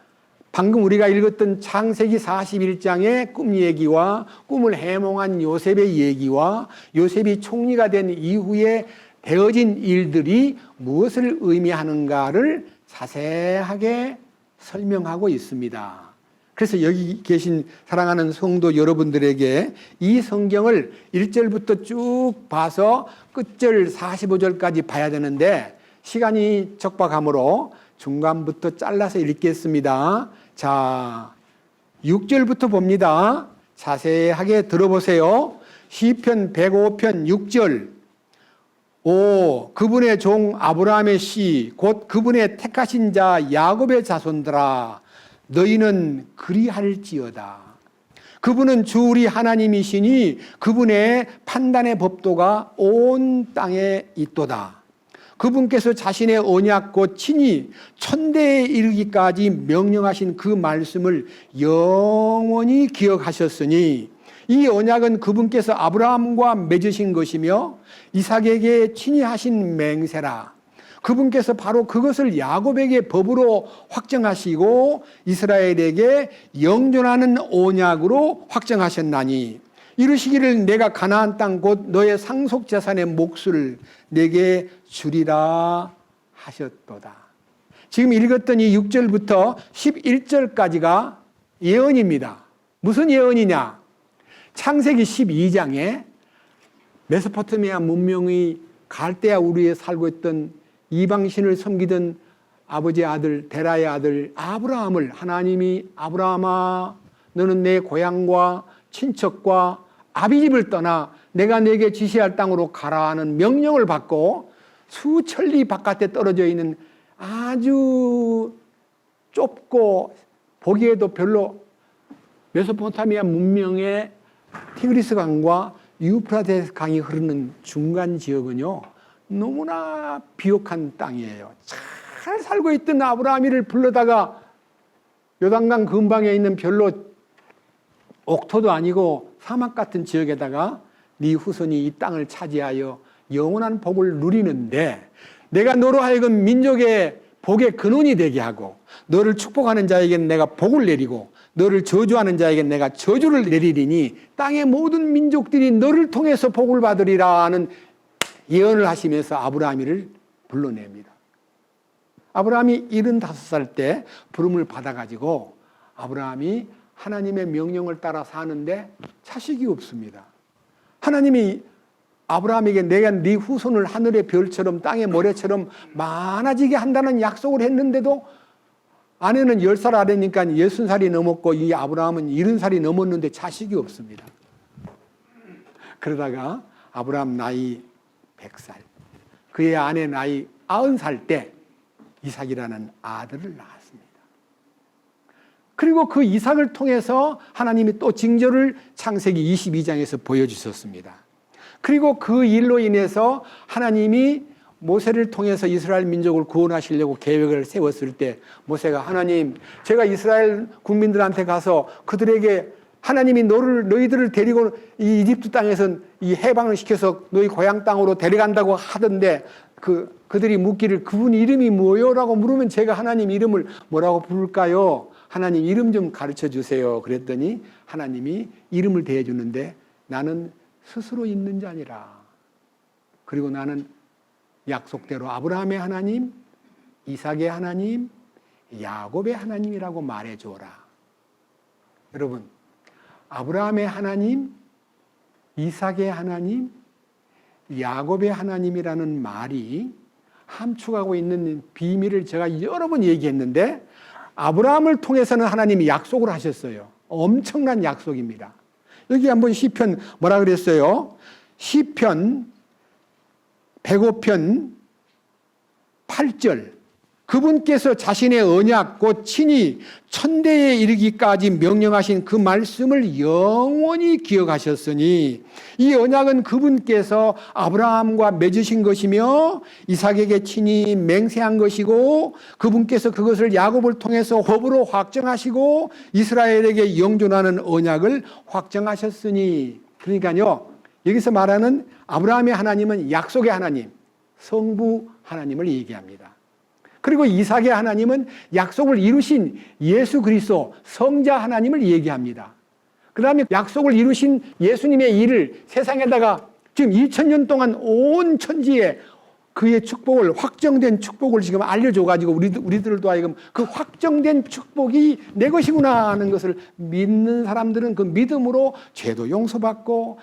방금 우리가 읽었던 창세기 41장의 꿈 얘기와 꿈을 해몽한 요셉의 얘기와 요셉이 총리가 된 이후에 되어진 일들이 무엇을 의미하는가를 자세하게 설명하고 있습니다. 그래서 여기 계신 사랑하는 성도 여러분들에게 이 성경을 1절부터 쭉 봐서 끝절 45절까지 봐야 되는데 시간이 촉박하므로 중간부터 잘라서 읽겠습니다. 자, 6절부터 봅니다. 자세하게 들어보세요. 시편 105편 6절. 오, 그분의 종 아브라함의 씨, 곧 그분의 택하신 자 야곱의 자손들아, 너희는 그리할지어다. 그분은 주 우리 하나님이시니 그분의 판단의 법도가 온 땅에 있도다. 그분께서 자신의 언약 곧 친히 천대에 이르기까지 명령하신 그 말씀을 영원히 기억하셨으니 이 언약은 그분께서 아브라함과 맺으신 것이며 이삭에게 친히 하신 맹세라. 그분께서 바로 그것을 야곱에게 법으로 확정하시고 이스라엘에게 영존하는 언약으로 확정하셨나니 이르시기를 내가 가나안 땅 곧 너의 상속 재산의 몫을 내게 주리라 하셨도다. 지금 읽었던 이 6절부터 11절까지가 예언입니다. 무슨 예언이냐? 창세기 12장에 메소포타미아 문명의 갈대아 우르에 살고 있던 이방신을 섬기던 아버지의 아들 데라의 아들 아브라함을 하나님이 아브라함아 너는 내 고향과 친척과 아비집을 떠나 내가 내게 지시할 땅으로 가라 하는 명령을 받고 수천리 바깥에 떨어져 있는 아주 좁고 보기에도 별로 메소포타미아 문명의 티그리스 강과 유프라테스 강이 흐르는 중간 지역은요 너무나 비옥한 땅이에요. 잘 살고 있던 아브라함이를 불러다가 요단강 근방에 있는 별로 옥토도 아니고 사막 같은 지역에다가 네 후손이 이 땅을 차지하여 영원한 복을 누리는데 내가 너로 하여금 민족의 복의 근원이 되게 하고 너를 축복하는 자에게는 내가 복을 내리고 너를 저주하는 자에게는 내가 저주를 내리리니 땅의 모든 민족들이 너를 통해서 복을 받으리라 하는 예언을 하시면서 아브라함이를 불러냅니다. 아브라함이 75살 때 부름을 받아가지고 아브라함이 하나님의 명령을 따라 사는데 자식이 없습니다. 하나님이 아브라함에게 내가 네 후손을 하늘의 별처럼 땅의 모래처럼 많아지게 한다는 약속을 했는데도 아내는 10살 아래니까 60살이 넘었고 이 아브라함은 70살이 넘었는데 자식이 없습니다. 그러다가 아브라함 나이 100살, 그의 아내 나이 90살 때 이삭이라는 아들을 낳았습니다. 그리고 그 이삭을 통해서 하나님이 또 징조를 창세기 22장에서 보여주셨습니다. 그리고 그 일로 인해서 하나님이 모세를 통해서 이스라엘 민족을 구원하시려고 계획을 세웠을 때 모세가 하나님 제가 이스라엘 국민들한테 가서 그들에게 하나님이 너희들을 데리고 이 이집트 땅에서 이 해방을 시켜서 너희 고향 땅으로 데려간다고 하던데 그들이 묻기를 그분 이름이 뭐요? 라고 물으면 제가 하나님 이름을 뭐라고 부를까요? 하나님 이름 좀 가르쳐 주세요. 그랬더니 하나님이 이름을 대해주는데 나는 스스로 있는 자니라. 그리고 나는 약속대로 아브라함의 하나님, 이삭의 하나님, 야곱의 하나님이라고 말해줘라. 여러분, 아브라함의 하나님, 이삭의 하나님, 야곱의 하나님이라는 말이 함축하고 있는 비밀을 제가 여러 번 얘기했는데 아브라함을 통해서는 하나님이 약속을 하셨어요. 엄청난 약속입니다. 여기 한번 시편 뭐라 그랬어요? 시편 105편 8절 그분께서 자신의 언약 곧 친히 천대에 이르기까지 명령하신 그 말씀을 영원히 기억하셨으니 이 언약은 그분께서 아브라함과 맺으신 것이며 이삭에게 친히 맹세한 것이고 그분께서 그것을 야곱을 통해서 법으로 확정하시고 이스라엘에게 영존하는 언약을 확정하셨으니 그러니까요 여기서 말하는 아브라함의 하나님은 약속의 하나님 성부 하나님을 얘기합니다. 그리고 이삭의 하나님은 약속을 이루신 예수 그리스도 성자 하나님을 얘기합니다. 그 다음에 약속을 이루신 예수님의 일을 세상에다가 지금 2000년 동안 온 천지에 그의 축복을, 확정된 축복을 지금 알려줘가지고 우리들도 하여금 그 확정된 축복이 내 것이구나 하는 것을 믿는 사람들은 그 믿음으로 죄도 용서받고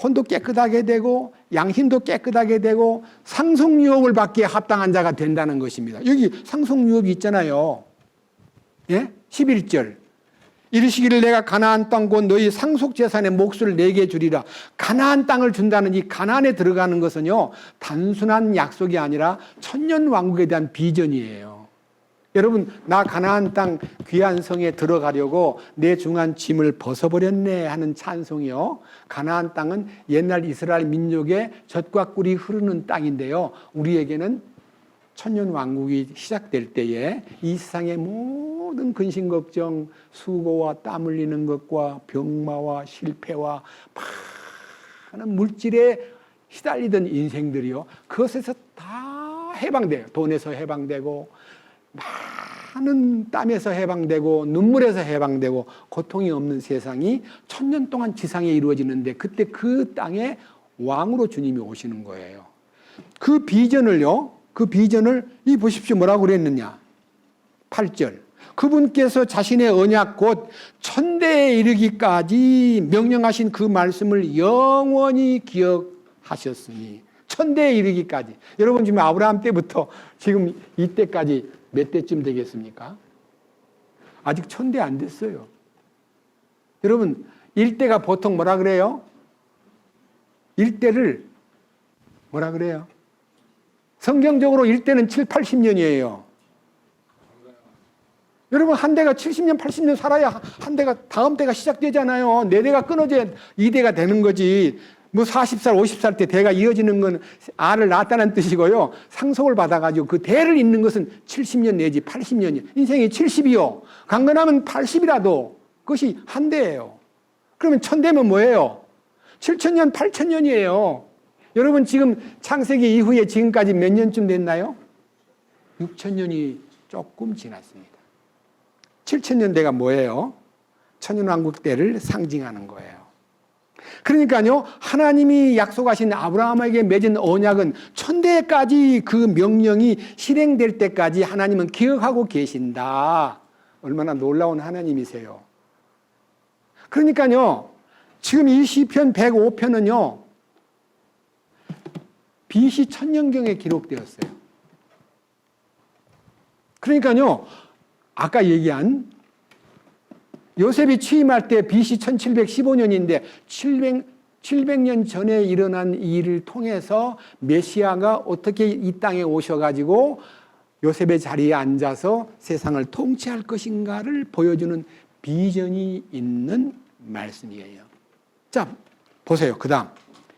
혼도 깨끗하게 되고 양심도 깨끗하게 되고 상속유업을 받기에 합당한 자가 된다는 것입니다. 여기 상속유업이 있잖아요. 예? 11절. 이르시기를 내가 가나안 땅 곧 너희 상속재산의 몫을 내게 주리라. 가나안 땅을 준다는 이 가나안에 들어가는 것은요, 단순한 약속이 아니라 천년왕국에 대한 비전이에요. 여러분, 나 가나안 땅 귀한 성에 들어가려고 내 중한 짐을 벗어버렸네 하는 찬송이요. 가나안 땅은 옛날 이스라엘 민족의 젖과 꿀이 흐르는 땅인데요. 우리에게는 천년왕국이 시작될 때에 이 세상의 모든 근심 걱정, 수고와 땀 흘리는 것과 병마와 실패와 많은 물질에 시달리던 인생들이요, 그것에서 다 해방돼요. 돈에서 해방되고 많은 땀에서 해방되고 눈물에서 해방되고 고통이 없는 세상이 천년 동안 지상에 이루어지는데, 그때 그 땅에 왕으로 주님이 오시는 거예요. 그 비전을 이 보십시오. 뭐라고 그랬느냐. 8절. 그분께서 자신의 언약 곧 천대에 이르기까지 명령하신 그 말씀을 영원히 기억하셨으니. 천대에 이르기까지. 여러분, 지금 아브라함 때부터 지금 이때까지 몇 대쯤 되겠습니까? 아직 천대 안 됐어요. 여러분, 일대가 보통 뭐라 그래요? 일대를 뭐라 그래요? 성경적으로 일대는 7, 80년이에요. 여러분, 한 대가 70년, 80년 살아야 한 대가, 다음 대가 시작되잖아요. 네 대가 끊어져야 2대가 되는 거지. 뭐 40살, 50살 때 대가 이어지는 건 알을 낳았다는 뜻이고요. 상속을 받아가지고 그 대를 잇는 것은 70년 내지 80년이에요. 인생이 70이요. 강건하면 80이라도 그것이 한 대예요. 그러면 1000대면 뭐예요? 7000년, 8000년이에요. 여러분, 지금 창세기 이후에 지금까지 몇 년쯤 됐나요? 6000년이 조금 지났습니다. 7000년대가 뭐예요? 천년왕국 때를 상징하는 거예요. 그러니까요, 하나님이 약속하신 아브라함에게 맺은 언약은 1000대까지 그 명령이 실행될 때까지 하나님은 기억하고 계신다. 얼마나 놀라운 하나님이세요. 그러니까요, 지금 이 시편 105편은요, BC 1000년경에 기록되었어요. 그러니까요, 아까 얘기한 요셉이 취임할 때 BC 1715년인데 700년 전에 일어난 일을 통해서 메시아가 어떻게 이 땅에 오셔가지고 요셉의 자리에 앉아서 세상을 통치할 것인가를 보여주는 비전이 있는 말씀이에요. 자, 보세요. 그 다음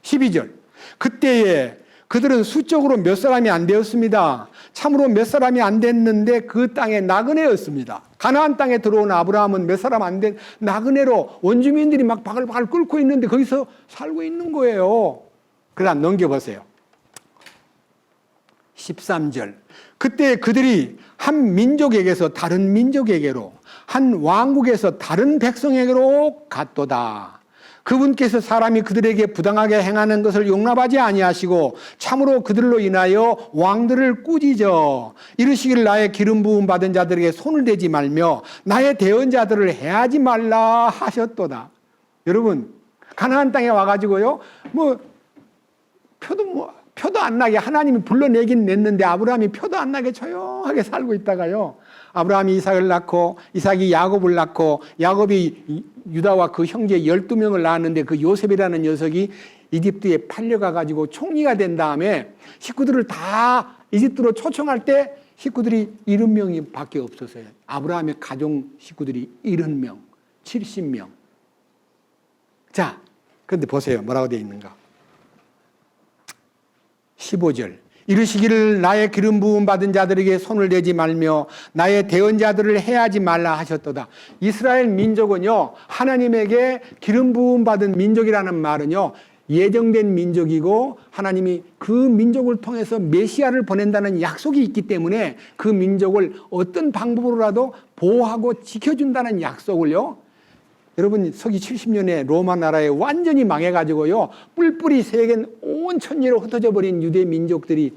12절. 그때에 그들은 수적으로 몇 사람이 안 되었습니다. 참으로 몇 사람이 안 됐는데 그 땅에 나그네였습니다. 가나안 땅에 들어온 아브라함은 몇 사람 안 된 나그네로 원주민들이 막 바글바글 끓고 있는데 거기서 살고 있는 거예요. 그 다음 넘겨보세요. 13절. 그때 그들이 한 민족에게서 다른 민족에게로, 한 왕국에서 다른 백성에게로 갔도다. 그분께서 사람이 그들에게 부당하게 행하는 것을 용납하지 아니하시고 참으로 그들로 인하여 왕들을 꾸짖어 이르시기를 나의 기름 부음 받은 자들에게 손을 대지 말며 나의 대언자들을 해하지 말라 하셨도다. 여러분, 가나안 땅에 와가지고요, 표도 안 나게 하나님이 불러내긴 냈는데 아브라함이 표도 안 나게 조용하게 살고 있다가요, 아브라함이 이삭을 낳고 이삭이 야곱을 낳고 야곱이 유다와 그 형제 12명을 낳았는데 그 요셉이라는 녀석이 이집트에 팔려가가지고 총리가 된 다음에 식구들을 다 이집트로 초청할 때 식구들이 70명이 밖에 없었어요. 아브라함의 가족 식구들이 70명, 70명. 자, 그런데 보세요. 뭐라고 되어 있는가? 15절. 이르시기를 나의 기름 부음 받은 자들에게 손을 대지 말며 나의 대언자들을 해하지 말라 하셨도다. 이스라엘 민족은요, 하나님에게 기름 부음 받은 민족이라는 말은요, 예정된 민족이고 하나님이 그 민족을 통해서 메시아를 보낸다는 약속이 있기 때문에 그 민족을 어떤 방법으로라도 보호하고 지켜준다는 약속을요, 여러분, 서기 70년에 로마 나라에 완전히 망해가지고요, 뿔뿔이 세계 온 천지로 흩어져 버린 유대 민족들이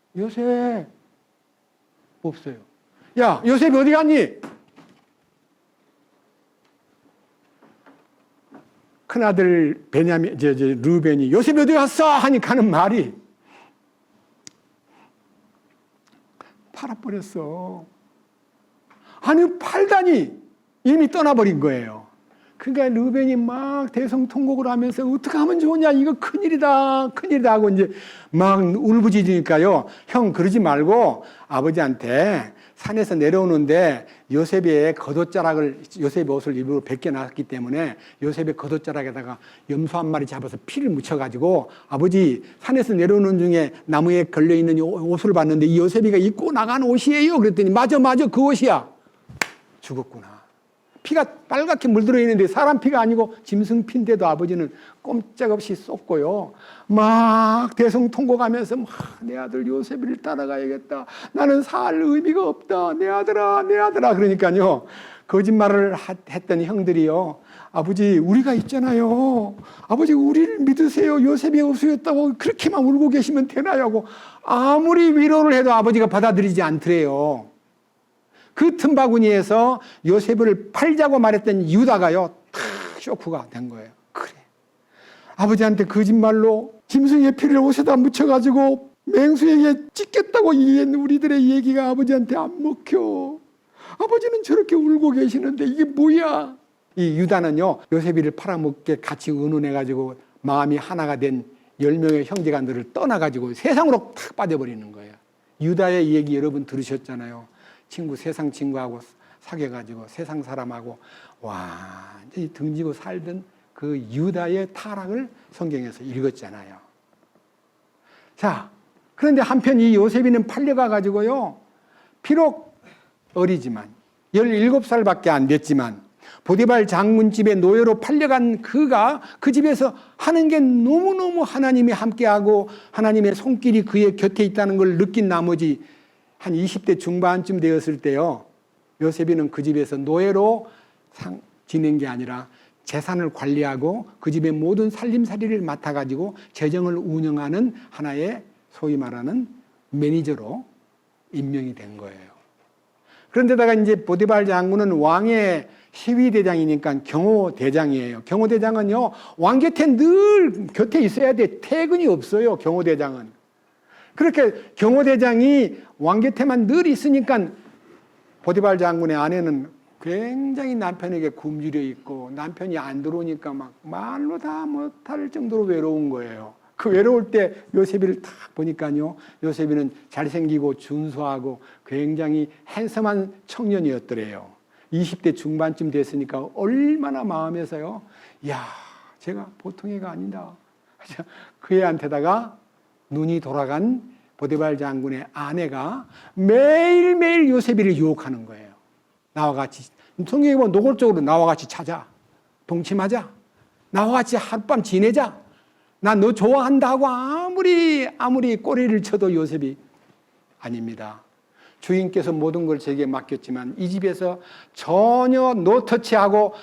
요셉 없어요. 야, 요셉이 어디 갔니? 큰아들 베냐민, 르벤이 요셉이 어디 갔어? 하니 가는 말이 팔아버렸어. 아니, 팔다니 이미 떠나버린 거예요. 그러니까 르벤이 막 대성통곡을 하면서 어떻게 하면 좋으냐, 이거 큰일이다, 큰일이다 하고 이제 막 울부짖으니까요. 형, 그러지 말고 아버지한테 산에서 내려오는데 요셉의 요셉의 옷을 일부러 벗겨놨기 때문에 요셉의 겉옷자락에다가 염소 한 마리 잡아서 피를 묻혀가지고, 아버지, 산에서 내려오는 중에 나무에 걸려있는 옷을 봤는데 이 요셉이가 입고 나간 옷이에요. 그랬더니 맞아, 그 옷이야. 죽었구나. 피가 빨갛게 물들어 있는데 사람 피가 아니고 짐승 피인데도 아버지는 꼼짝없이 쏟고요. 막 대성통곡하면서 내 아들 요셉을 따라가야겠다. 나는 살 의미가 없다. 내 아들아, 내 아들아. 그러니까요. 거짓말을 했던 형들이요. 아버지, 우리가 있잖아요. 아버지, 우리를 믿으세요. 요셉이 없어졌다고 그렇게만 울고 계시면 되나요? 하고 아무리 위로를 해도 아버지가 받아들이지 않더래요. 그 틈바구니에서 요셉을 팔자고 말했던 유다가요, 탁 쇼크가 된 거예요. 그래, 아버지한테 거짓말로 짐승의 피를 옷에다 묻혀가지고 맹수에게 찢겠다고 얘기한 우리들의 얘기가 아버지한테 안 먹혀. 아버지는 저렇게 울고 계시는데 이게 뭐야? 이 유다는요, 요셉이를 팔아먹게 같이 의논해가지고 마음이 하나가 된 10명의 형제간들을 떠나가지고 세상으로 탁 빠져버리는 거예요. 유다의 얘기 여러분 들으셨잖아요. 세상 친구하고 사귀어가지고 세상 사람하고 완전히 등지고 살던 그 유다의 타락을 성경에서 읽었잖아요. 자, 그런데 한편 이 요셉이는 팔려가가지고요, 비록 어리지만 17살밖에 안 됐지만 보디발 장군 집에 노예로 팔려간 그가 그 집에서 하는 게 너무너무 하나님이 함께하고 하나님의 손길이 그의 곁에 있다는 걸 느낀 나머지 한 20대 중반쯤 되었을 때요, 요셉이는 그 집에서 노예로 지낸 게 아니라 재산을 관리하고 그 집의 모든 살림살이를 맡아가지고 재정을 운영하는 하나의 소위 말하는 매니저로 임명이 된 거예요. 그런데다가 이제 보디발 장군은 왕의 시위대장이니까 경호대장이에요. 경호대장은요, 왕 곁에 늘 곁에 있어야 돼. 퇴근이 없어요, 경호대장은. 그렇게 경호대장이 왕 곁에만 늘 있으니까 보디발 장군의 아내는 굉장히 남편에게 굶주려 있고, 남편이 안 들어오니까 막 말로 다 못할 정도로 외로운 거예요. 그 외로울 때 요셉이를 딱 보니까요, 요셉이는 잘생기고 준수하고 굉장히 핸섬한 청년이었더래요. 20대 중반쯤 됐으니까 얼마나 마음에서요, 야, 제가 보통 애가 아니다. 그 애한테다가 눈이 돌아간 보디발 장군의 아내가 매일매일 요셉이를 유혹하는 거예요. 나와 같이, 성경에 보면 노골적으로 나와 같이 자자, 동침하자, 나와 같이 하룻밤 지내자, 나 너 좋아한다고 아무리 꼬리를 쳐도 요셉이 아닙니다. 주인께서 모든 걸 제게 맡겼지만 이 집에서 전혀 노터치하고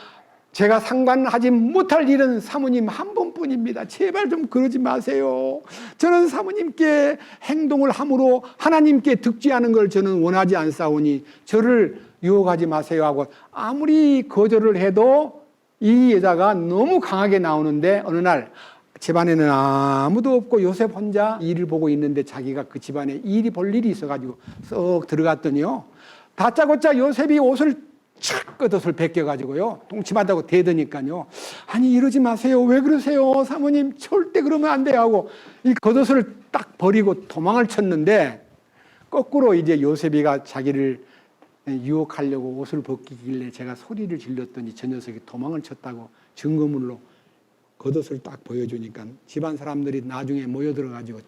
제가 상관하지 못할 일은 사모님 한 분뿐입니다. 제발 좀 그러지 마세요. 저는 사모님께 행동을 함으로 하나님께 득지하는 걸 저는 원하지 않사오니 저를 유혹하지 마세요 하고 아무리 거절을 해도 이 여자가 너무 강하게 나오는데, 어느 날 집안에는 아무도 없고 요셉 혼자 일을 보고 있는데 자기가 그 집안에 일이 볼 일이 있어가지고 썩 들어갔더니요, 다짜고짜 요셉이 옷을 착 겉옷을 벗겨가지고요, 동침하다고 대더니까요, 아니 이러지 마세요. 왜 그러세요? 사모님 절대 그러면 안 돼요 하고 이 겉옷을 딱 버리고 도망을 쳤는데, 거꾸로 이제 요셉이가 자기를 유혹하려고 옷을 벗기길래 제가 소리를 질렀더니 저 녀석이 도망을 쳤다고 증거물로 겉옷을 딱 보여주니까 집안 사람들이 나중에 모여들어가지고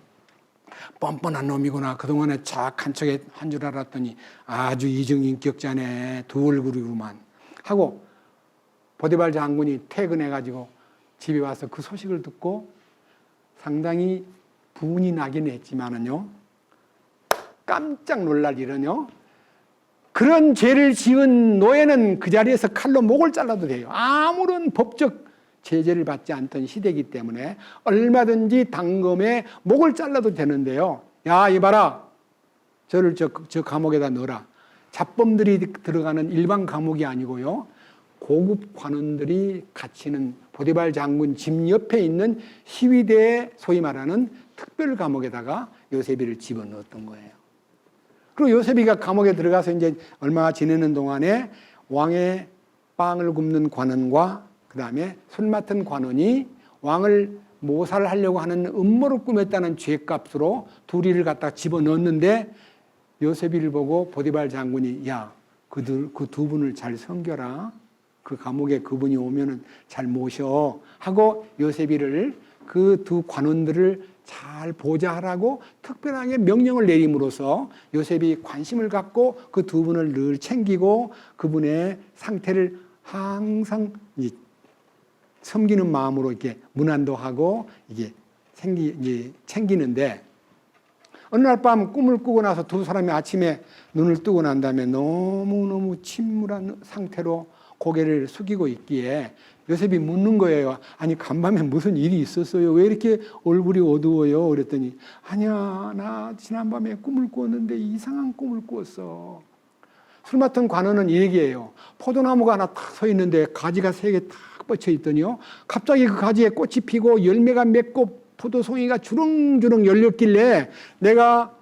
뻔뻔한 놈이구나, 그동안에 착한 척에 한 줄 알았더니 아주 이중인격자네, 두 얼굴이구만 하고, 보디발 장군이 퇴근해가지고 집에 와서 그 소식을 듣고 상당히 분이 나긴 했지만은요, 깜짝 놀랄 일은요, 그런 죄를 지은 노예는 그 자리에서 칼로 목을 잘라도 돼요. 아무런 법적 제재를 받지 않던 시대이기 때문에 얼마든지 당검에 목을 잘라도 되는데요, 야, 이봐라, 저를 저 감옥에다 넣어라. 잡범들이 들어가는 일반 감옥이 아니고요. 고급 관원들이 갇히는 보디발 장군 집 옆에 있는 시위대의 소위 말하는 특별 감옥에다가 요셉이를 집어넣었던 거예요. 그리고 요셉이가 감옥에 들어가서 이제 얼마 지내는 동안에 왕의 빵을 굽는 관원과 그 다음에 술 맡은 관원이 왕을 모살하려고 하는 음모를 꾸몄다는 죄값으로 둘이를 갖다 집어넣었는데 요셉이를 보고 보디발 장군이 야, 그 두 분을 잘 섬겨라. 그 감옥에 그분이 오면은 잘 모셔 하고 요셉이를 그 두 관원들을 잘 보좌하라고 특별하게 명령을 내림으로써 요셉이 관심을 갖고 그 두 분을 늘 챙기고 그분의 상태를 항상 섬기는 마음으로 이렇게 문안도 하고 이게 챙기는데 어느 날 밤 꿈을 꾸고 나서 두 사람이 아침에 눈을 뜨고 난 다음에 너무너무 침울한 상태로 고개를 숙이고 있기에 요셉이 묻는 거예요. 아니 간밤에 무슨 일이 있었어요? 왜 이렇게 얼굴이 어두워요? 그랬더니 아니야, 나 지난밤에 꿈을 꾸었는데 이상한 꿈을 꾸었어. 술 맡은 관원은 이 얘기예요. 포도나무가 하나 탁 서 있는데 가지가 3개 탁 뻗쳐 있더니요. 갑자기 그 가지에 꽃이 피고 열매가 맺고 포도송이가 주렁주렁 열렸길래 내가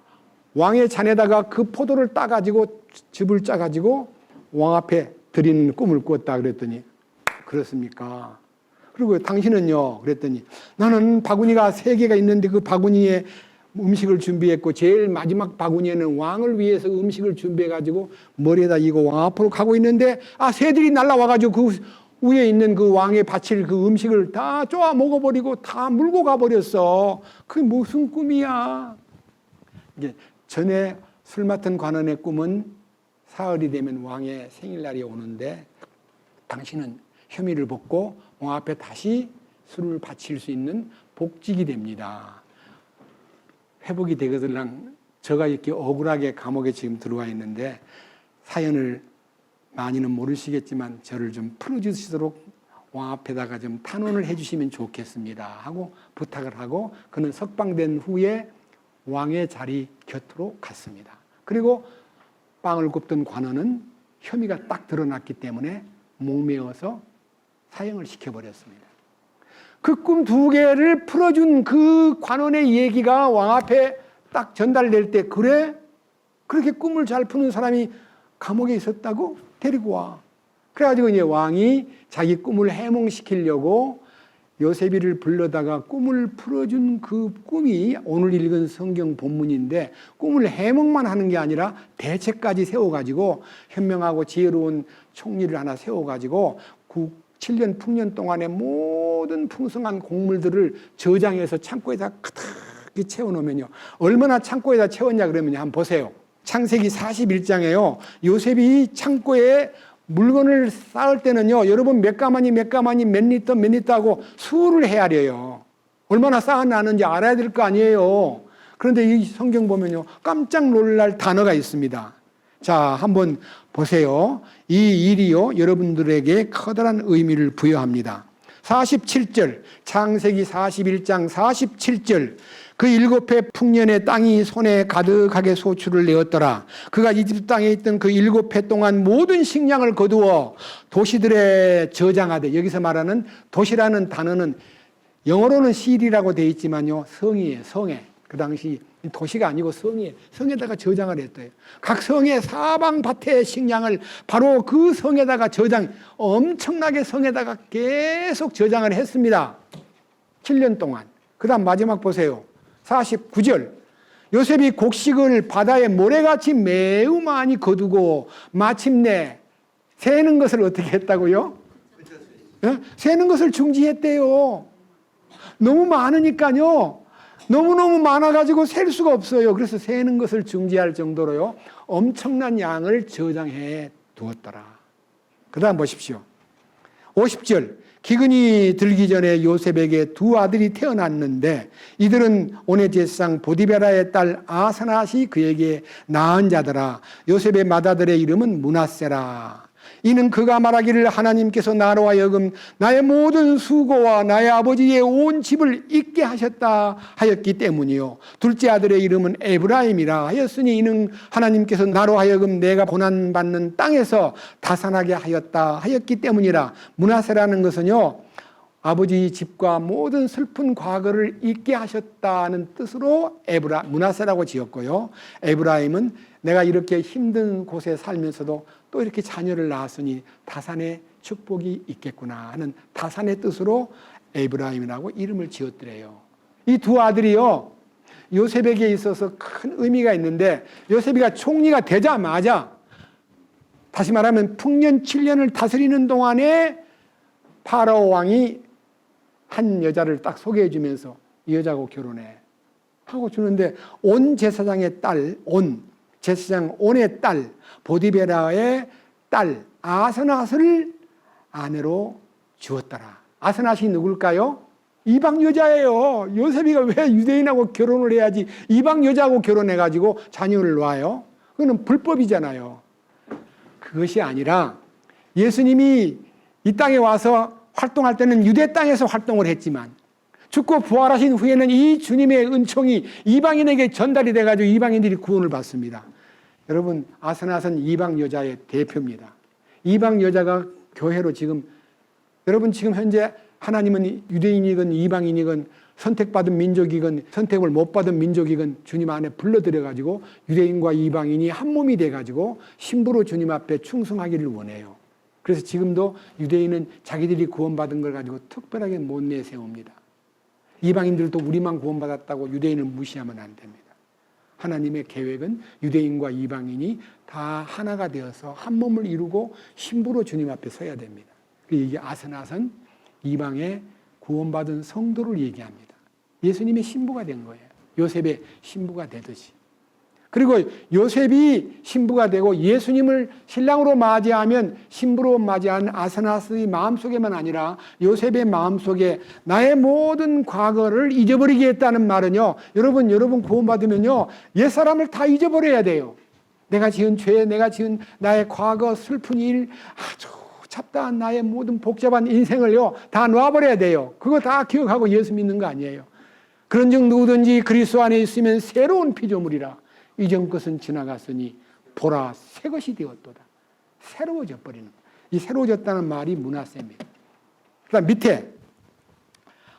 왕의 잔에다가 그 포도를 따가지고 즙을 짜가지고 왕 앞에 드리는 꿈을 꾸었다 그랬더니 그렇습니까? 그리고 당신은요? 그랬더니 나는 바구니가 3개가 있는데 그 바구니에 음식을 준비했고 제일 마지막 바구니에는 왕을 위해서 음식을 준비해가지고 머리에다 이고 왕 앞으로 가고 있는데 새들이 날라와가지고 그 위에 있는 그 왕의 바칠 그 음식을 다 쪼아 먹어버리고 다 물고 가버렸어. 그게 무슨 꿈이야? 이게 전에 술 맡은 관원의 꿈은 사흘이 되면 왕의 생일날이 오는데 당신은 혐의를 벗고 왕 앞에 다시 술을 바칠 수 있는 복직이 됩니다. 회복이 되거들랑 저가 이렇게 억울하게 감옥에 지금 들어와 있는데 사연을 많이는 모르시겠지만 저를 좀 풀어주시도록 왕 앞에다가 좀 탄원을 해주시면 좋겠습니다 하고 부탁을 하고 그는 석방된 후에 왕의 자리 곁으로 갔습니다. 그리고 빵을 굽던 관원은 혐의가 딱 드러났기 때문에 목매어서 사형을 시켜버렸습니다. 그 꿈 2개를 풀어준 그 관원의 얘기가 왕 앞에 딱 전달될 때 그래? 그렇게 꿈을 잘 푸는 사람이 감옥에 있었다고? 데리고 와. 그래가지고 이제 왕이 자기 꿈을 해몽시키려고 요셉이를 불러다가 꿈을 풀어준 그 꿈이 오늘 읽은 성경 본문인데 꿈을 해몽만 하는 게 아니라 대책까지 세워가지고 현명하고 지혜로운 총리를 하나 세워가지고 7년 풍년 동안의 모든 풍성한 곡물들을 저장해서 창고에다 가득히 채워놓으면요. 얼마나 창고에다 채웠냐 그러면요. 한번 보세요. 창세기 41장에요. 요셉이 창고에 물건을 쌓을 때는요, 여러분 몇 가마니 몇 리터 하고 수를 헤아려요. 얼마나 쌓아놨는지 알아야 될 거 아니에요. 그런데 이 성경 보면요, 깜짝 놀랄 단어가 있습니다. 자, 한번 보세요. 이 일이요, 여러분들에게 커다란 의미를 부여합니다. 47절, 창세기 41장 47절. 그 7해 풍년에 땅이 손에 가득하게 소출을 내었더라. 그가 이집트 땅에 있던 그 7해 동안 모든 식량을 거두어 도시들에 저장하되, 여기서 말하는 도시라는 단어는 영어로는 시리라고 되어 있지만요, 성이에요, 성에. 그 당시 도시가 아니고 성이에요. 성에다가 저장을 했대요. 각 성의 사방밭의 식량을 바로 그 성에다가 엄청나게 성에다가 계속 저장을 했습니다. 7년 동안. 그 다음 마지막 보세요. 49절. 요셉이 곡식을 바다에 모래같이 매우 많이 거두고 마침내 세는 것을 어떻게 했다고요? 세는 것을 중지했대요. 너무 많으니까요. 너무너무 많아가지고 셀 수가 없어요. 그래서 세는 것을 중지할 정도로요. 엄청난 양을 저장해 두었더라. 그 다음 보십시오. 50절. 기근이 들기 전에 요셉에게 2 아들이 태어났는데 이들은 온외제사장 보디베라의 딸 아스낫이 그에게 낳은 자더라. 요셉의 맏아들의 이름은 므낫세라. 이는 그가 말하기를 하나님께서 나로 하여금 나의 모든 수고와 나의 아버지의 온 집을 잊게 하셨다 하였기 때문이요. 둘째 아들의 이름은 에브라임이라 하였으니 이는 하나님께서 나로 하여금 내가 고난받는 땅에서 다산하게 하였다 하였기 때문이라. 므낫세라는 것은요, 아버지 집과 모든 슬픈 과거를 잊게 하셨다는 뜻으로 므낫세라고 지었고요. 에브라임은 내가 이렇게 힘든 곳에 살면서도 또 이렇게 자녀를 낳았으니 다산의 축복이 있겠구나 하는 다산의 뜻으로 에브라임이라고 이름을 지었더래요. 이 두 아들이요, 요셉에게 있어서 큰 의미가 있는데, 요셉이가 총리가 되자마자, 다시 말하면 풍년 7년을 다스리는 동안에 파라오 왕이 한 여자를 딱 소개해 주면서 이 여자하고 결혼해 하고 주는데, 온 제사장의 딸, 제사장 온의 딸, 보디베라의 딸 아스낫을 아내로 주었더라. 아스낫이 누굴까요? 이방 여자예요. 요셉이가 왜 유대인하고 결혼을 해야지 이방 여자하고 결혼해가지고 자녀를 낳아요? 그건 불법이잖아요. 그것이 아니라 예수님이 이 땅에 와서 활동할 때는 유대 땅에서 활동을 했지만 죽고 부활하신 후에는 이 주님의 은총이 이방인에게 전달이 돼가지고 이방인들이 구원을 받습니다. 여러분, 아스낫은 이방 여자의 대표입니다. 이방 여자가 교회로 지금, 여러분 지금 현재 하나님은 유대인이건 이방인이건 선택받은 민족이건 선택을 못 받은 민족이건 주님 안에 불러들여가지고 유대인과 이방인이 한 몸이 돼가지고 신부로 주님 앞에 충성하기를 원해요. 그래서 지금도 유대인은 자기들이 구원받은 걸 가지고 특별하게 못 내세웁니다. 이방인들도 우리만 구원받았다고 유대인을 무시하면 안 됩니다. 하나님의 계획은 유대인과 이방인이 다 하나가 되어서 한 몸을 이루고 신부로 주님 앞에 서야 됩니다. 이게 아스낫은 이방의 구원받은 성도를 얘기합니다. 예수님의 신부가 된 거예요. 요셉의 신부가 되듯이. 그리고 요셉이 신부가 되고 예수님을 신랑으로 맞이하면 신부로 맞이한 아스낫의 마음속에만 아니라 요셉의 마음속에 나의 모든 과거를 잊어버리겠다는 말은요, 여러분 구원받으면요, 옛사람을 다 잊어버려야 돼요. 내가 지은 죄, 내가 지은 나의 과거 슬픈 일, 아주 잡다한 나의 모든 복잡한 인생을요 다 놔버려야 돼요. 그거 다 기억하고 예수 믿는 거 아니에요. 그런즉 누구든지 그리스도 안에 있으면 새로운 피조물이라. 이전 것은 지나갔으니 보라 새 것이 되었도다. 새로워져 버리는 거예요. 이 새로워졌다는 말이 므낫세입니다. 그다음 밑에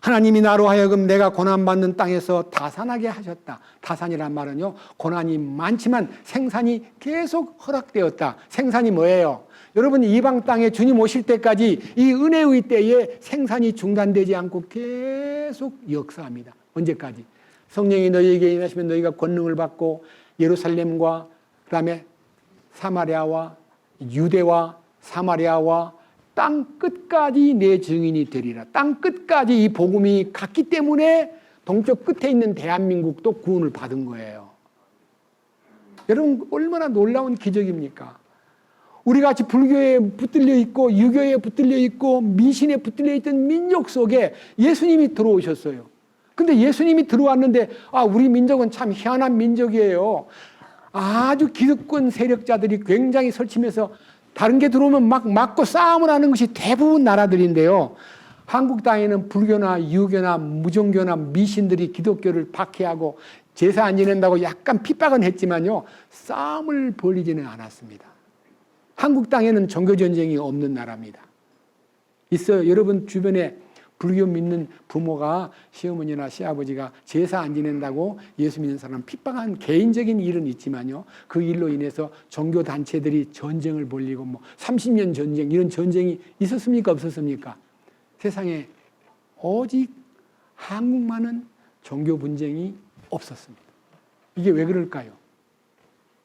하나님이 나로 하여금 내가 고난받는 땅에서 다산하게 하셨다. 다산이란 말은요, 고난이 많지만 생산이 계속 허락되었다. 생산이 뭐예요? 여러분, 이방 땅에 주님 오실 때까지 이 은혜의 때에 생산이 중단되지 않고 계속 역사합니다. 언제까지? 성령이 너희에게 임하시면 너희가 권능을 받고 예루살렘과 그다음에 사마리아와 유대와 사마리아와 땅 끝까지 내 증인이 되리라. 땅 끝까지 이 복음이 갔기 때문에 동쪽 끝에 있는 대한민국도 구원을 받은 거예요. 여러분, 얼마나 놀라운 기적입니까? 우리같이 불교에 붙들려 있고 유교에 붙들려 있고 미신에 붙들려 있던 민족 속에 예수님이 들어오셨어요. 근데 예수님이 들어왔는데 우리 민족은 참 희한한 민족이에요. 아주 기득권 세력자들이 굉장히 설치면서 다른 게 들어오면 막 막고 싸움을 하는 것이 대부분 나라들인데요. 한국 땅에는 불교나 유교나 무종교나 미신들이 기독교를 박해하고 제사 안 지낸다고 약간 핍박은 했지만요, 싸움을 벌이지는 않았습니다. 한국 땅에는 종교전쟁이 없는 나라입니다. 있어요. 여러분 주변에 불교 믿는 부모가 시어머니나 시아버지가 제사 안 지낸다고 예수 믿는 사람 핍박한 개인적인 일은 있지만요, 그 일로 인해서 종교단체들이 전쟁을 벌이고 30년 전쟁, 이런 전쟁이 있었습니까? 없었습니까? 세상에 오직 한국만은 종교 분쟁이 없었습니다. 이게 왜 그럴까요?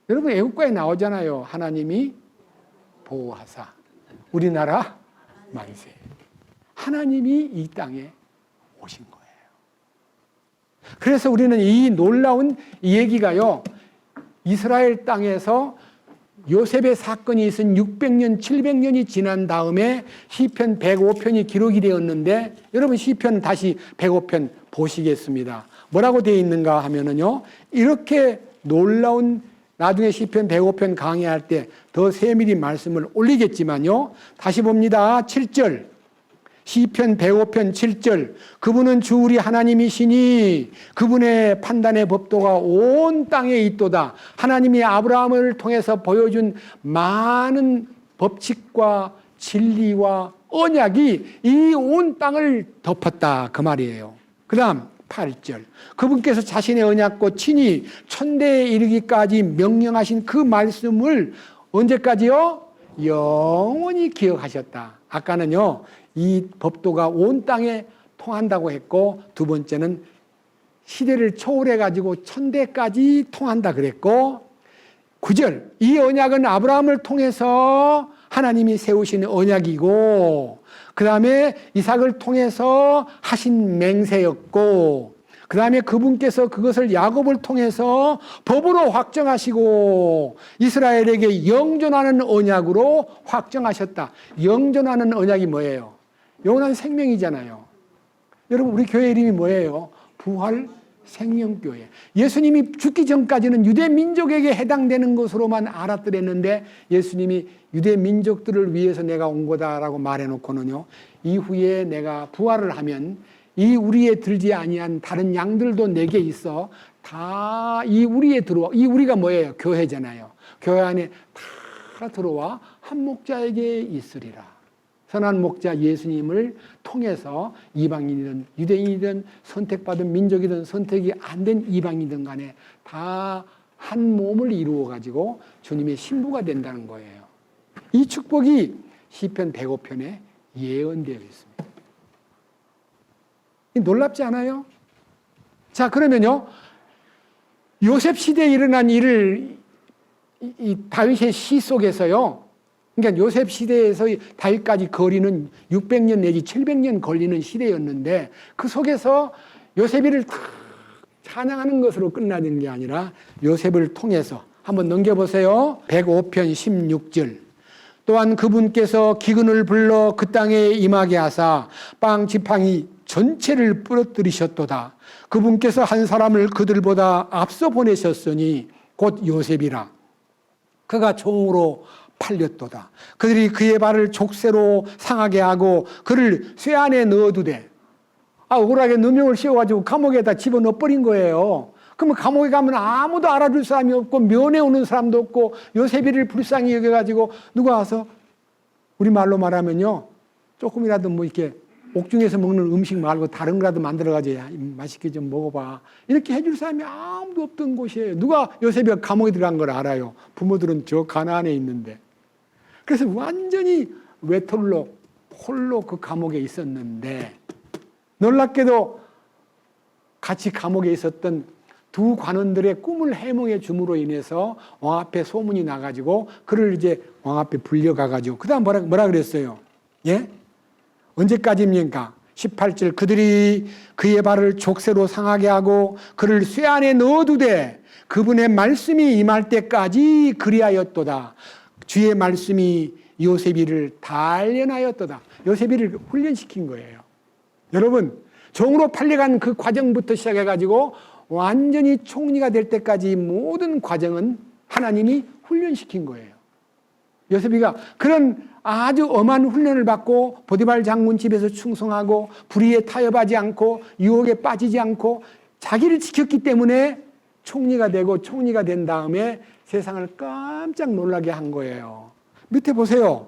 여러분, 애국가에 나오잖아요. 하나님이 보호하사 우리나라 만세. 하나님이 이 땅에 오신 거예요. 그래서 우리는 이 놀라운 얘기가요, 이스라엘 땅에서 요셉의 사건이 있은 600년, 700년이 지난 다음에 시편 105편이 기록이 되었는데, 여러분 시편 다시 105편 보시겠습니다. 뭐라고 되어 있는가 하면은요, 이렇게 놀라운 나중에 시편 105편 강의할 때 더 세밀히 말씀을 올리겠지만요. 다시 봅니다. 7절. 시편 105편 7절. 그분은 주 우리 하나님이시니 그분의 판단의 법도가 온 땅에 있도다. 하나님이 아브라함을 통해서 보여준 많은 법칙과 진리와 언약이 이 온 땅을 덮었다. 그 말이에요. 그 다음 8절. 그분께서 자신의 언약과 친히 천대에 이르기까지 명령하신 그 말씀을 언제까지요? 영원히 기억하셨다. 아까는요, 이 법도가 온 땅에 통한다고 했고, 두 번째는 시대를 초월해가지고 천대까지 통한다 그랬고, 9절. 이 언약은 아브라함을 통해서 하나님이 세우신 언약이고, 그 다음에 이삭을 통해서 하신 맹세였고, 그 다음에 그분께서 그것을 야곱을 통해서 법으로 확정하시고 이스라엘에게 영존하는 언약으로 확정하셨다. 영존하는 언약이 뭐예요? 영원한 생명이잖아요. 여러분, 우리 교회 이름이 뭐예요? 부활 생명교회. 예수님이 죽기 전까지는 유대 민족에게 해당되는 것으로만 알아들었는데 예수님이 유대 민족들을 위해서 내가 온 거다라고 말해놓고는요, 이후에 내가 부활을 하면 이 우리에 들지 아니한 다른 양들도 내게 있어 다 이 우리에 들어와. 이 우리가 뭐예요? 교회잖아요. 교회 안에 다 들어와 한 목자에게 있으리라. 선한 목자 예수님을 통해서 이방인이든 유대인이든 선택받은 민족이든 선택이 안 된 이방인이든 간에 다 한 몸을 이루어 가지고 주님의 신부가 된다는 거예요. 이 축복이 시편 105편에 예언되어 있습니다. 놀랍지 않아요? 자, 그러면요, 요셉 시대에 일어난 일을 이 다윗의 시 속에서요, 그러니까 요셉 시대에서 다윗까지 거리는 600년 내지 700년 걸리는 시대였는데 그 속에서 요셉이를 다 찬양하는 것으로 끝나는 게 아니라 요셉을 통해서 한번 넘겨보세요. 105편 16절. 또한 그분께서 기근을 불러 그 땅에 임하게 하사 빵 지팡이 전체를 부러뜨리셨도다. 그분께서 한 사람을 그들보다 앞서 보내셨으니 곧 요셉이라. 그가 종으로 팔렸도다. 그들이 그의 발을 족쇄로 상하게 하고 그를 쇠 안에 넣어두되, 억울하게 누명을 씌워가지고 감옥에다 집어넣어 버린 거예요. 그러면 감옥에 가면 아무도 알아줄 사람이 없고 면회 오는 사람도 없고 요셉이를 불쌍히 여겨가지고 누가 와서, 우리 말로 말하면요, 조금이라도 뭐 이렇게 옥중에서 먹는 음식 말고 다른 거라도 만들어가지고 맛있게 좀 먹어봐, 이렇게 해줄 사람이 아무도 없던 곳이에요. 누가 요셉이가 감옥에 들어간 걸 알아요? 부모들은 저 가나안에 있는데. 그래서 완전히 외톨로 홀로 그 감옥에 있었는데, 놀랍게도 같이 감옥에 있었던 두 관원들의 꿈을 해몽해 줌으로 인해서 왕 앞에 소문이 나가지고 그를 이제 왕 앞에 불려가가지고 그 다음 뭐라 그랬어요? 예? 언제까지입니까? 18절. 그들이 그의 발을 족쇄로 상하게 하고 그를 쇠 안에 넣어두되 그분의 말씀이 임할 때까지 그리하였도다. 주의 말씀이 요셉이를 단련하였도다. 요셉이를 훈련시킨 거예요. 여러분, 종으로 팔려간 그 과정부터 시작해가지고 완전히 총리가 될 때까지 모든 과정은 하나님이 훈련시킨 거예요. 요셉이가 그런 아주 엄한 훈련을 받고 보디발 장군 집에서 충성하고 불의에 타협하지 않고 유혹에 빠지지 않고 자기를 지켰기 때문에 총리가 되고, 총리가 된 다음에 세상을 깜짝 놀라게 한 거예요. 밑에 보세요.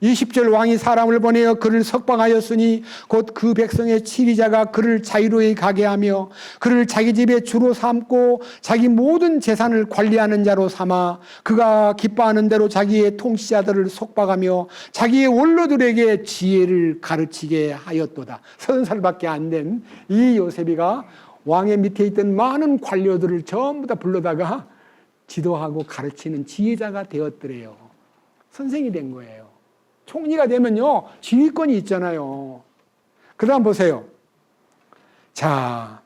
20절. 왕이 사람을 보내어 그를 석방하였으니 곧 그 백성의 치리자가 그를 자유로이 가게 하며 그를 자기 집에 주로 삼고 자기 모든 재산을 관리하는 자로 삼아 그가 기뻐하는 대로 자기의 통치자들을 속박하며 자기의 원로들에게 지혜를 가르치게 하였도다. 30살밖에 안 된 이 요셉이가 왕의 밑에 있던 많은 관료들을 전부 다 불러다가 지도하고 가르치는 지혜자가 되었더래요. 선생이 된 거예요. 총리가 되면요, 지휘권이 있잖아요. 그 다음 보세요. 자,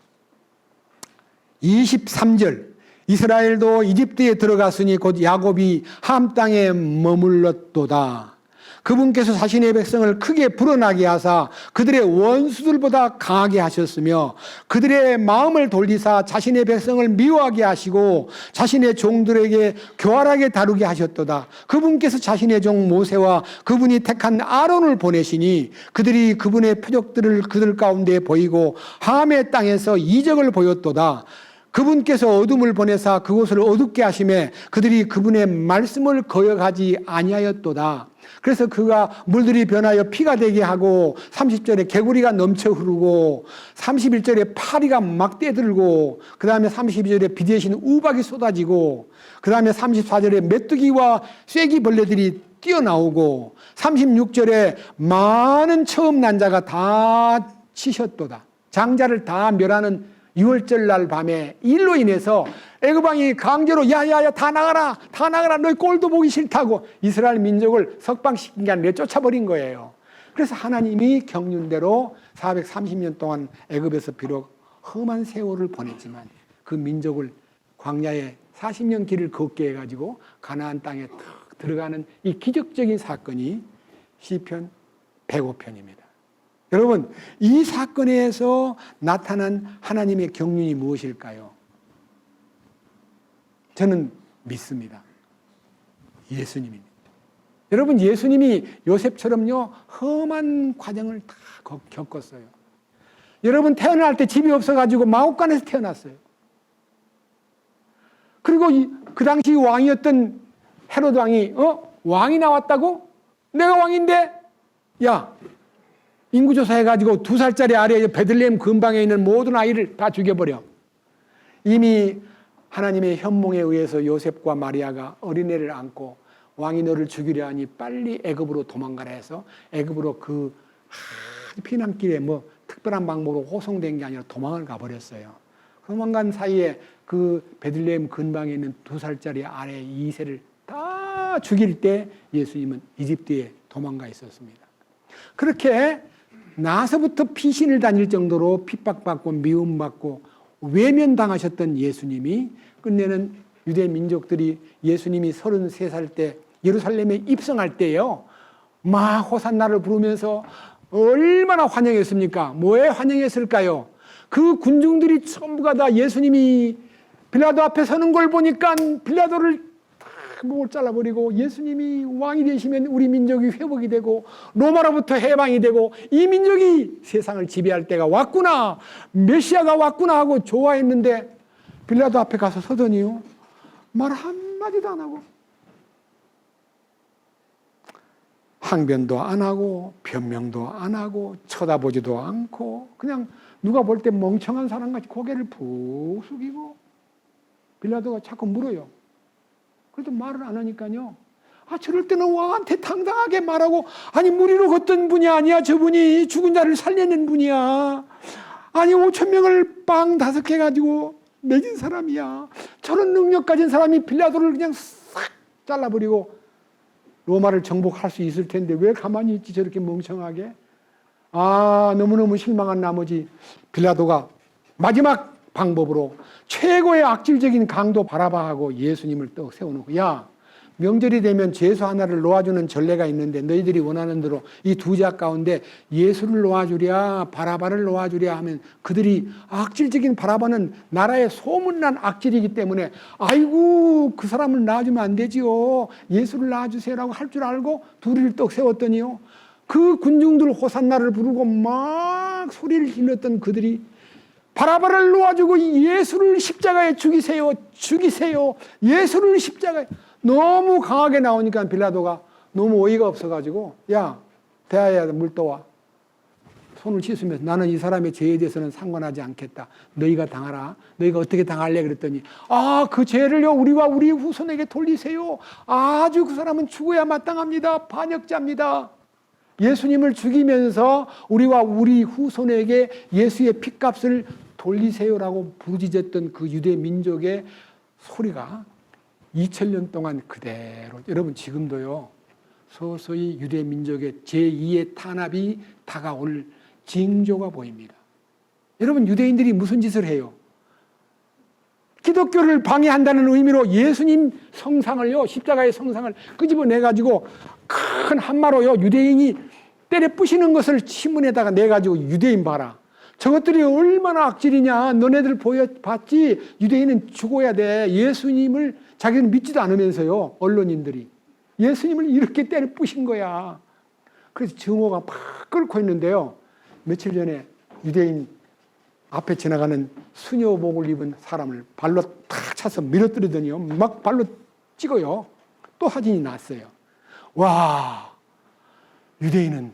23절. 이스라엘도 이집트에 들어갔으니 곧 야곱이 함 땅에 머물렀도다. 그분께서 자신의 백성을 크게 불어나게 하사 그들의 원수들보다 강하게 하셨으며 그들의 마음을 돌리사 자신의 백성을 미워하게 하시고 자신의 종들에게 교활하게 다루게 하셨도다. 그분께서 자신의 종 모세와 그분이 택한 아론을 보내시니 그들이 그분의 표적들을 그들 가운데 보이고 함의 땅에서 이적을 보였도다. 그분께서 어둠을 보내사 그곳을 어둡게 하심에 그들이 그분의 말씀을 거역하지 아니하였도다. 그래서 그가 물들이 변하여 피가 되게 하고 30절에 개구리가 넘쳐 흐르고 31절에 파리가 막 떼들고 그 다음에 32절에 비 대신 우박이 쏟아지고 그 다음에 34절에 메뚜기와 쐐기벌레들이 뛰어나오고 36절에 많은 처음 난 자가 다 치셨도다. 장자를 다 멸하는 6월절 날 밤에 일로 인해서 애굽 왕이 강제로 야야야 다 나가라 너희 꼴도 보기 싫다고 이스라엘 민족을 석방시킨 게 아니라 쫓아버린 거예요. 그래서 하나님이 경륜대로 430년 동안 애굽에서 비록 험한 세월을 보냈지만 그 민족을 광야에 40년 길을 걷게 해가지고 가나안 땅에 탁 들어가는 이 기적적인 사건이 시편 105편입니다. 여러분, 이 사건에서 나타난 하나님의 경륜이 무엇일까요? 저는 믿습니다. 예수님입니다. 여러분, 예수님이 요셉처럼요 험한 과정을 다 겪었어요. 여러분, 태어날 때 집이 없어가지고 마옥간에서 태어났어요. 그리고 그 당시 왕이었던 헤로드 왕이 왕이 나왔다고? 내가 왕인데? 야, 인구조사 해가지고 2살짜리 아래 베들레헴 근방에 있는 모든 아이를 다 죽여버려. 이미 하나님의 현몽에 의해서 요셉과 마리아가 어린애를 안고 왕이 너를 죽이려 하니 빨리 애굽으로 도망가라 해서 애굽으로 그 피난길에 특별한 방법으로 호송된 게 아니라 도망을 가버렸어요. 도망간 사이에 그 베들레헴 근방에 있는 2살짜리 아래 이세를 다 죽일 때 예수님은 이집트에 도망가 있었습니다. 그렇게 나서부터 피신을 다닐 정도로 핍박받고 미움받고 외면당하셨던 예수님이 끝내는 유대 민족들이 예수님이 33살 때 예루살렘에 입성할 때요 막 호산나를 부르면서 얼마나 환영했습니까? 뭐에 환영했을까요? 그 군중들이 전부가 다 예수님이 빌라도 앞에 서는 걸 보니까 빌라도를 목을 잘라버리고 예수님이 왕이 되시면 우리 민족이 회복이 되고 로마로부터 해방이 되고 이 민족이 세상을 지배할 때가 왔구나, 메시아가 왔구나 하고 좋아했는데 빌라도 앞에 가서 서더니요 말 한마디도 안 하고 항변도 안 하고 변명도 안 하고 쳐다보지도 않고 그냥 누가 볼 때 멍청한 사람같이 고개를 푹 숙이고 빌라도가 자꾸 물어요. 그래도 말을 안 하니까요. 저럴 때는 왕한테 당당하게 말하고 아니 무리로 걷던 분이 아니야. 저분이 죽은 자를 살려낸 분이야. 아니 5,000명을 빵 5개 가지고 먹인 사람이야. 저런 능력 가진 사람이 빌라도를 그냥 싹 잘라버리고 로마를 정복할 수 있을 텐데 왜 가만히 있지 저렇게 멍청하게. 너무너무 실망한 나머지 빌라도가 마지막 방법으로 최고의 악질적인 강도 바라바하고 예수님을 떡 세워놓고 야 명절이 되면 죄수 하나를 놓아주는 전례가 있는데 너희들이 원하는 대로 이 두 자 가운데 예수를 놓아주랴 바라바를 놓아주랴 하면 그들이 악질적인 바라바는 나라의 소문난 악질이기 때문에 아이고 그 사람을 놔주면 안 되지요. 예수를 놔주세요라고 할 줄 알고 둘이를 떡 세웠더니요. 그 군중들 호산나를 부르고 막 소리를 질렀던 그들이 바라바를 놓아주고 예수를 십자가에 죽이세요. 죽이세요. 예수를 십자가에. 너무 강하게 나오니까 빌라도가 너무 어이가 없어가지고 야 대하야 물 떠와. 손을 씻으면서 나는 이 사람의 죄에 대해서는 상관하지 않겠다. 너희가 당하라. 너희가 어떻게 당할래? 그랬더니 그 죄를요 우리와 우리 후손에게 돌리세요. 아주 그 사람은 죽어야 마땅합니다. 반역자입니다. 예수님을 죽이면서 우리와 우리 후손에게 예수의 핏값을 돌리세요라고 부르짖었던 그 유대 민족의 소리가 2000년 동안 그대로 여러분 지금도요 서서히 유대 민족의 제2의 탄압이 다가올 징조가 보입니다. 여러분 유대인들이 무슨 짓을 해요? 기독교를 방해한다는 의미로 예수님 성상을요, 십자가의 성상을 끄집어내가지고 큰 한마로요, 유대인이 때려 부시는 것을 신문에다가 내가지고 유대인 봐라. 저것들이 얼마나 악질이냐. 너네들 보여봤지? 유대인은 죽어야 돼. 예수님을 자기는 믿지도 않으면서요, 언론인들이. 예수님을 이렇게 때려 부신 거야. 그래서 증오가 막 끓고 있는데요. 며칠 전에 유대인 앞에 지나가는 수녀복을 입은 사람을 발로 탁 차서 밀어뜨리더니요, 막 발로 찍어요. 또 사진이 났어요. 와, 유대인은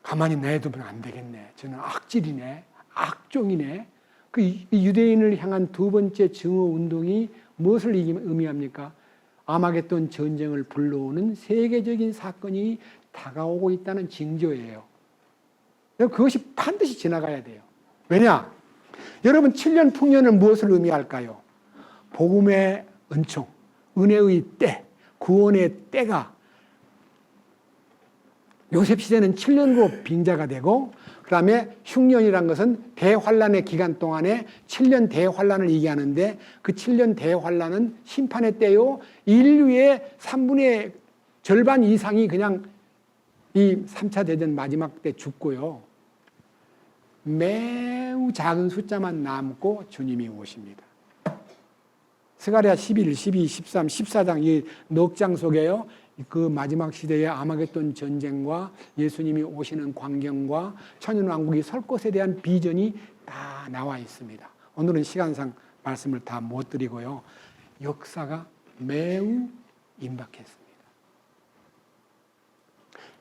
가만히 내두면 안 되겠네. 저는 악질이네, 악종이네. 그 유대인을 향한 두 번째 증오 운동이 무엇을 의미합니까? 아마겟돈 전쟁을 불러오는 세계적인 사건이 다가오고 있다는 징조예요. 그것이 반드시 지나가야 돼요. 왜냐? 여러분, 7년 풍년은 무엇을 의미할까요? 복음의 은총, 은혜의 때, 구원의 때가 요셉 시대는 7년으로 빙자가 되고, 그 다음에 흉년이란 것은 대환란의 기간 동안에 7년 대환란을 얘기하는데, 그 7년 대환란은 심판의 때요, 인류의 3분의 절반 이상이 그냥 이 3차 대전 마지막 때 죽고요, 매우 작은 숫자만 남고 주님이 오십니다. 스가랴 11, 12, 13, 14장 이 넉 장 속에요, 그 마지막 시대의 아마겟돈 전쟁과 예수님이 오시는 광경과 천연왕국이 설 것에 대한 비전이 다 나와 있습니다. 오늘은 시간상 말씀을 다 못 드리고요, 역사가 매우 임박했습니다.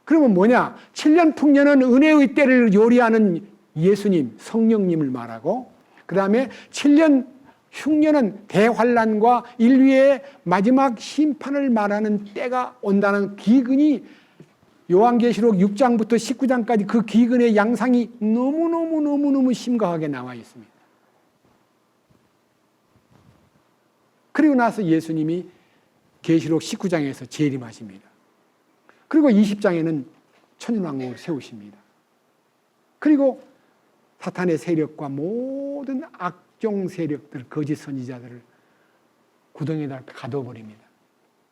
그러면 뭐냐? 7년 풍년은 은혜의 때를 요리하는 예수님, 성령님을 말하고, 그 다음에 7년 흉년은 대환란과 인류의 마지막 심판을 말하는 때가 온다는 기근이 요한계시록 6장부터 19장까지 그 기근의 양상이 너무너무 심각하게 나와 있습니다. 그리고 나서 예수님이 계시록 19장에서 재림하십니다. 그리고 20장에는 천연왕국을 세우십니다. 그리고 사탄의 세력과 모든 악종 세력들, 거짓 선지자들을 구덩이에다 가둬버립니다.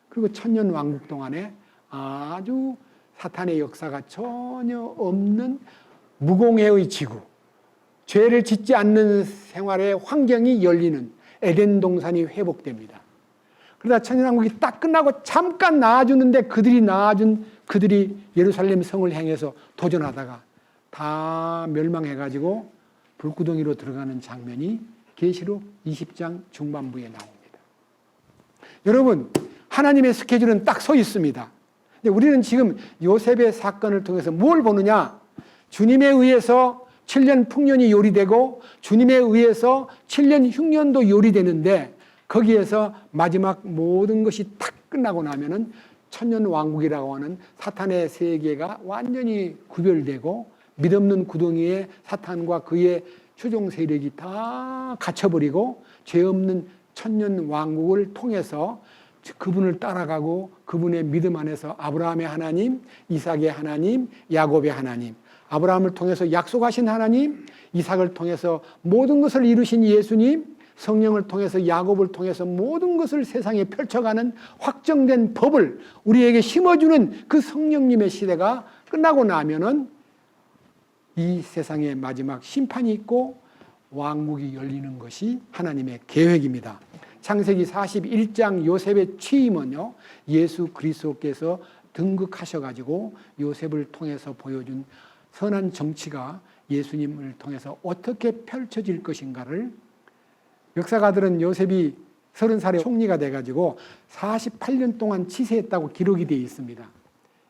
그리고 천년왕국 동안에 아주 사탄의 역사가 전혀 없는 무공해의 지구, 죄를 짓지 않는 생활의 환경이 열리는 에덴 동산이 회복됩니다. 그러다 천년왕국이 딱 끝나고 잠깐 나아주는데 그들이 예루살렘 성을 향해서 도전하다가 다 멸망해가지고 불구덩이로 들어가는 장면이 계시록 20장 중반부에 나옵니다. 여러분, 하나님의 스케줄은 딱 서 있습니다. 근데 우리는 지금 요셉의 사건을 통해서 뭘 보느냐? 주님에 의해서 7년 풍년이 요리되고 주님에 의해서 7년 흉년도 요리되는데, 거기에서 마지막 모든 것이 탁 끝나고 나면은 천년 왕국이라고 하는 사탄의 세계가 완전히 구별되고, 믿없는 구덩이에 사탄과 그의 추종 세력이 다 갇혀버리고, 죄 없는 천년 왕국을 통해서 그분을 따라가고 그분의 믿음 안에서 아브라함의 하나님, 이삭의 하나님, 야곱의 하나님, 아브라함을 통해서 약속하신 하나님, 이삭을 통해서 모든 것을 이루신 예수님, 성령을 통해서 야곱을 통해서 모든 것을 세상에 펼쳐가는 확정된 법을 우리에게 심어주는 그 성령님의 시대가 끝나고 나면은 이 세상의 마지막 심판이 있고 왕국이 열리는 것이 하나님의 계획입니다. 창세기 41장 요셉의 취임은요, 예수 그리스도께서 등극하셔가지고 요셉을 통해서 보여준 선한 정치가 예수님을 통해서 어떻게 펼쳐질 것인가를, 역사가들은 요셉이 30살에 총리가 돼가지고 48년 동안 치세했다고 기록이 되어 있습니다.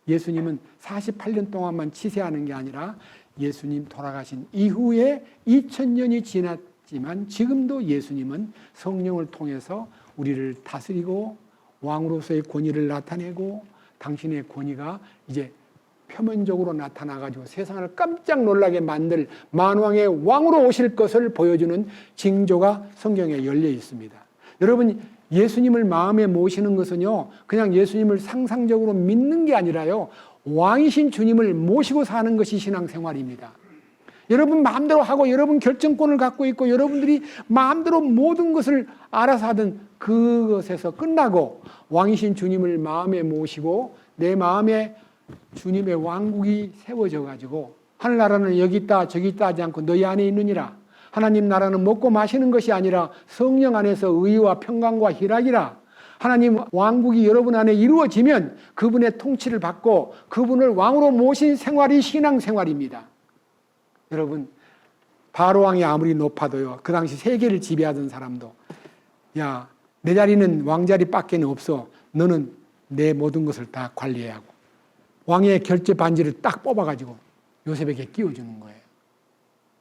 예수님은 48년 동안만 치세하는 게 아니라 예수님 돌아가신 이후에 2000년이 지났지만 지금도 예수님은 성령을 통해서 우리를 다스리고 왕으로서의 권위를 나타내고, 당신의 권위가 이제 표면적으로 나타나가지고 세상을 깜짝 놀라게 만들 만왕의 왕으로 오실 것을 보여주는 징조가 성경에 열려 있습니다. 여러분, 예수님을 마음에 모시는 것은요, 그냥 예수님을 상상적으로 믿는 게 아니라요, 왕이신 주님을 모시고 사는 것이 신앙생활입니다. 여러분 마음대로 하고 여러분 결정권을 갖고 있고 여러분들이 마음대로 모든 것을 알아서 하던 그것에서 끝나고 왕이신 주님을 마음에 모시고 내 마음에 주님의 왕국이 세워져 가지고 하늘나라는 여기 있다 저기 있다 하지 않고 너희 안에 있느니라. 하나님 나라는 먹고 마시는 것이 아니라 성령 안에서 의와 평강과 희락이라. 하나님 왕국이 여러분 안에 이루어지면 그분의 통치를 받고 그분을 왕으로 모신 생활이 신앙생활입니다. 여러분 바로왕이 아무리 높아도요, 그 당시 세계를 지배하던 사람도 야, 내 자리는 왕자리 밖에는 없어. 너는 내 모든 것을 다 관리해야 하고 왕의 결제 반지를 딱 뽑아가지고 요셉에게 끼워주는 거예요.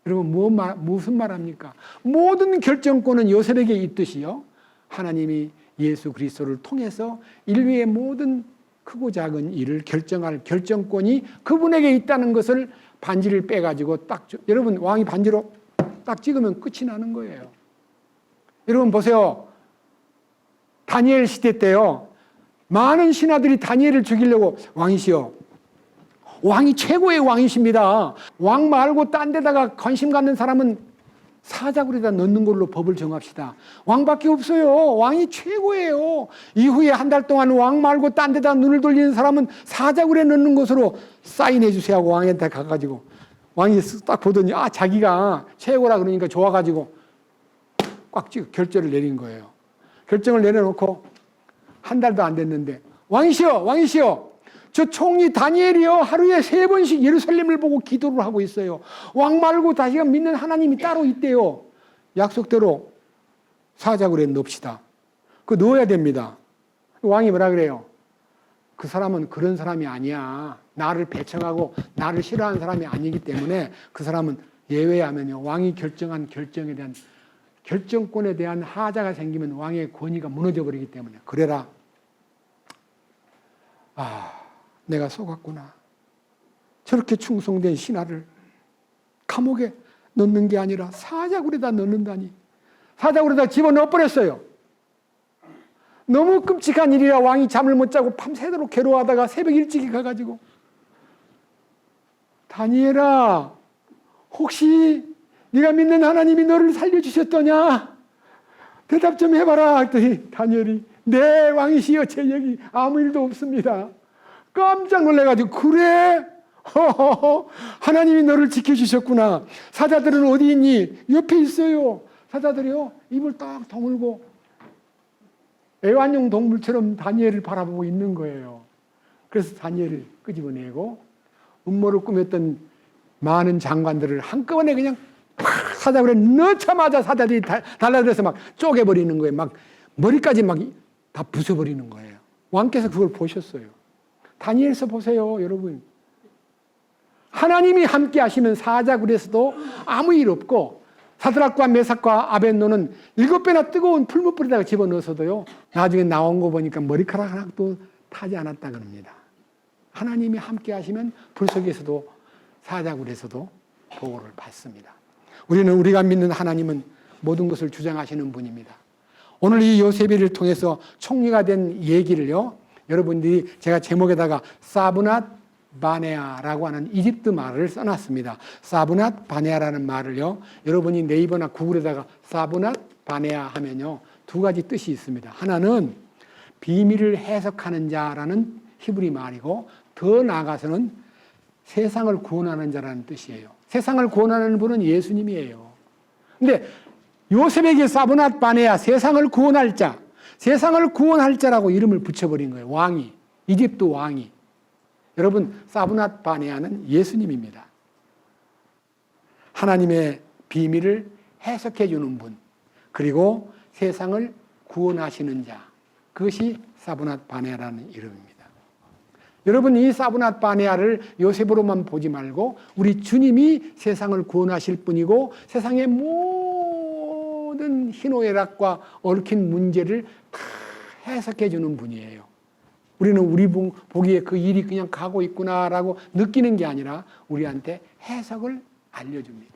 여러분 무슨 말합니까? 모든 결정권은 요셉에게 있듯이요, 하나님이 예수 그리스도를 통해서 인류의 모든 크고 작은 일을 결정할 결정권이 그분에게 있다는 것을 반지를 빼가지고 딱 여러분 왕이 반지로 딱 찍으면 끝이 나는 거예요. 여러분 보세요. 다니엘 시대 때요, 많은 신하들이 다니엘을 죽이려고 왕이시여, 왕이 최고의 왕이십니다. 왕 말고 딴 데다가 관심 갖는 사람은 사자굴에다 넣는 걸로 법을 정합시다. 왕밖에 없어요. 왕이 최고예요. 이후에 한 달 동안 왕 말고 딴 데다 눈을 돌리는 사람은 사자굴에 넣는 것으로 사인해 주세요 하고 왕한테 가가지고 왕이 딱 보더니 자기가 최고라 그러니까 좋아가지고 꽉 찍어 결정을 내린 거예요. 결정을 내려놓고 한 달도 안 됐는데 왕이시여 저 총리 다니엘이요 하루에 3번씩 예루살렘을 보고 기도를 하고 있어요. 왕 말고 자기가 믿는 하나님이 따로 있대요. 약속대로 사자굴에 넣읍시다. 그거 넣어야 됩니다. 왕이 뭐라 그래요? 그 사람은 그런 사람이 아니야. 나를 배척하고 나를 싫어하는 사람이 아니기 때문에 그 사람은 예외하면요, 왕이 결정한 결정에 대한 결정권에 대한 하자가 생기면 왕의 권위가 무너져 버리기 때문에 그래라. 내가 속았구나. 저렇게 충성된 신하를 감옥에 넣는 게 아니라 사자굴에다 넣는다니. 사자굴에다 집어넣어 버렸어요. 너무 끔찍한 일이라 왕이 잠을 못 자고 밤새도록 괴로워하다가 새벽 일찍이 가가지고 다니엘아, 혹시 네가 믿는 하나님이 너를 살려주셨더냐? 대답 좀 해봐라 했더니 다니엘이 네 왕이시여, 제 여기 아무 일도 없습니다. 깜짝 놀래가지고 그래? 허허허, 하나님이 너를 지켜주셨구나. 사자들은 어디 있니? 옆에 있어요. 사자들이요 입을 딱 다물고 애완용 동물처럼 다니엘을 바라보고 있는 거예요. 그래서 다니엘을 끄집어내고 음모를 꾸몄던 많은 장관들을 한꺼번에 그냥 사자굴에 넣자마자 사자들이 달라들어서 막 쪼개버리는 거예요. 막 머리까지 막 다 부숴버리는 거예요. 왕께서 그걸 보셨어요. 다니엘서 보세요, 여러분. 하나님이 함께 하시면 사자굴에서도 아무 일 없고 사드락과 메삭과 아벳노는 7배나 뜨거운 풀무불에다가 집어넣어서도요, 나중에 나온 거 보니까 머리카락 하나도 타지 않았다 그럽니다. 하나님이 함께 하시면 불 속에서도 사자굴에서도 보호를 받습니다. 우리가 믿는 하나님은 모든 것을 주장하시는 분입니다. 오늘 이 요셉이를 통해서 총리가 된 얘기를요, 여러분들이 제가 제목에다가 사브낫 바네아라고 하는 이집트 말을 써놨습니다. 사브낫 바네아라는 말을요, 여러분이 네이버나 구글에다가 사브낫 바네아 하면요 2가지 뜻이 있습니다. 하나는 비밀을 해석하는 자라는 히브리 말이고, 더 나아가서는 세상을 구원하는 자라는 뜻이에요. 세상을 구원하는 분은 예수님이에요. 근데 요셉에게 사브낫 바네아, 세상을 구원할 자, 세상을 구원할 자라고 이름을 붙여버린 거예요. 왕이, 이집트 왕이. 여러분, 사브낫 바네아는 예수님입니다. 하나님의 비밀을 해석해 주는 분, 그리고 세상을 구원하시는 자, 그것이 사브낫 바네아라는 이름입니다. 여러분, 이 사브낫 바네아를 요셉으로만 보지 말고 우리 주님이 세상을 구원하실 분이고 세상의 모든 희노애락과 얽힌 문제를 다 해석해 주는 분이에요. 우리는 우리 보기에 그 일이 그냥 가고 있구나라고 느끼는 게 아니라 우리한테 해석을 알려줍니다.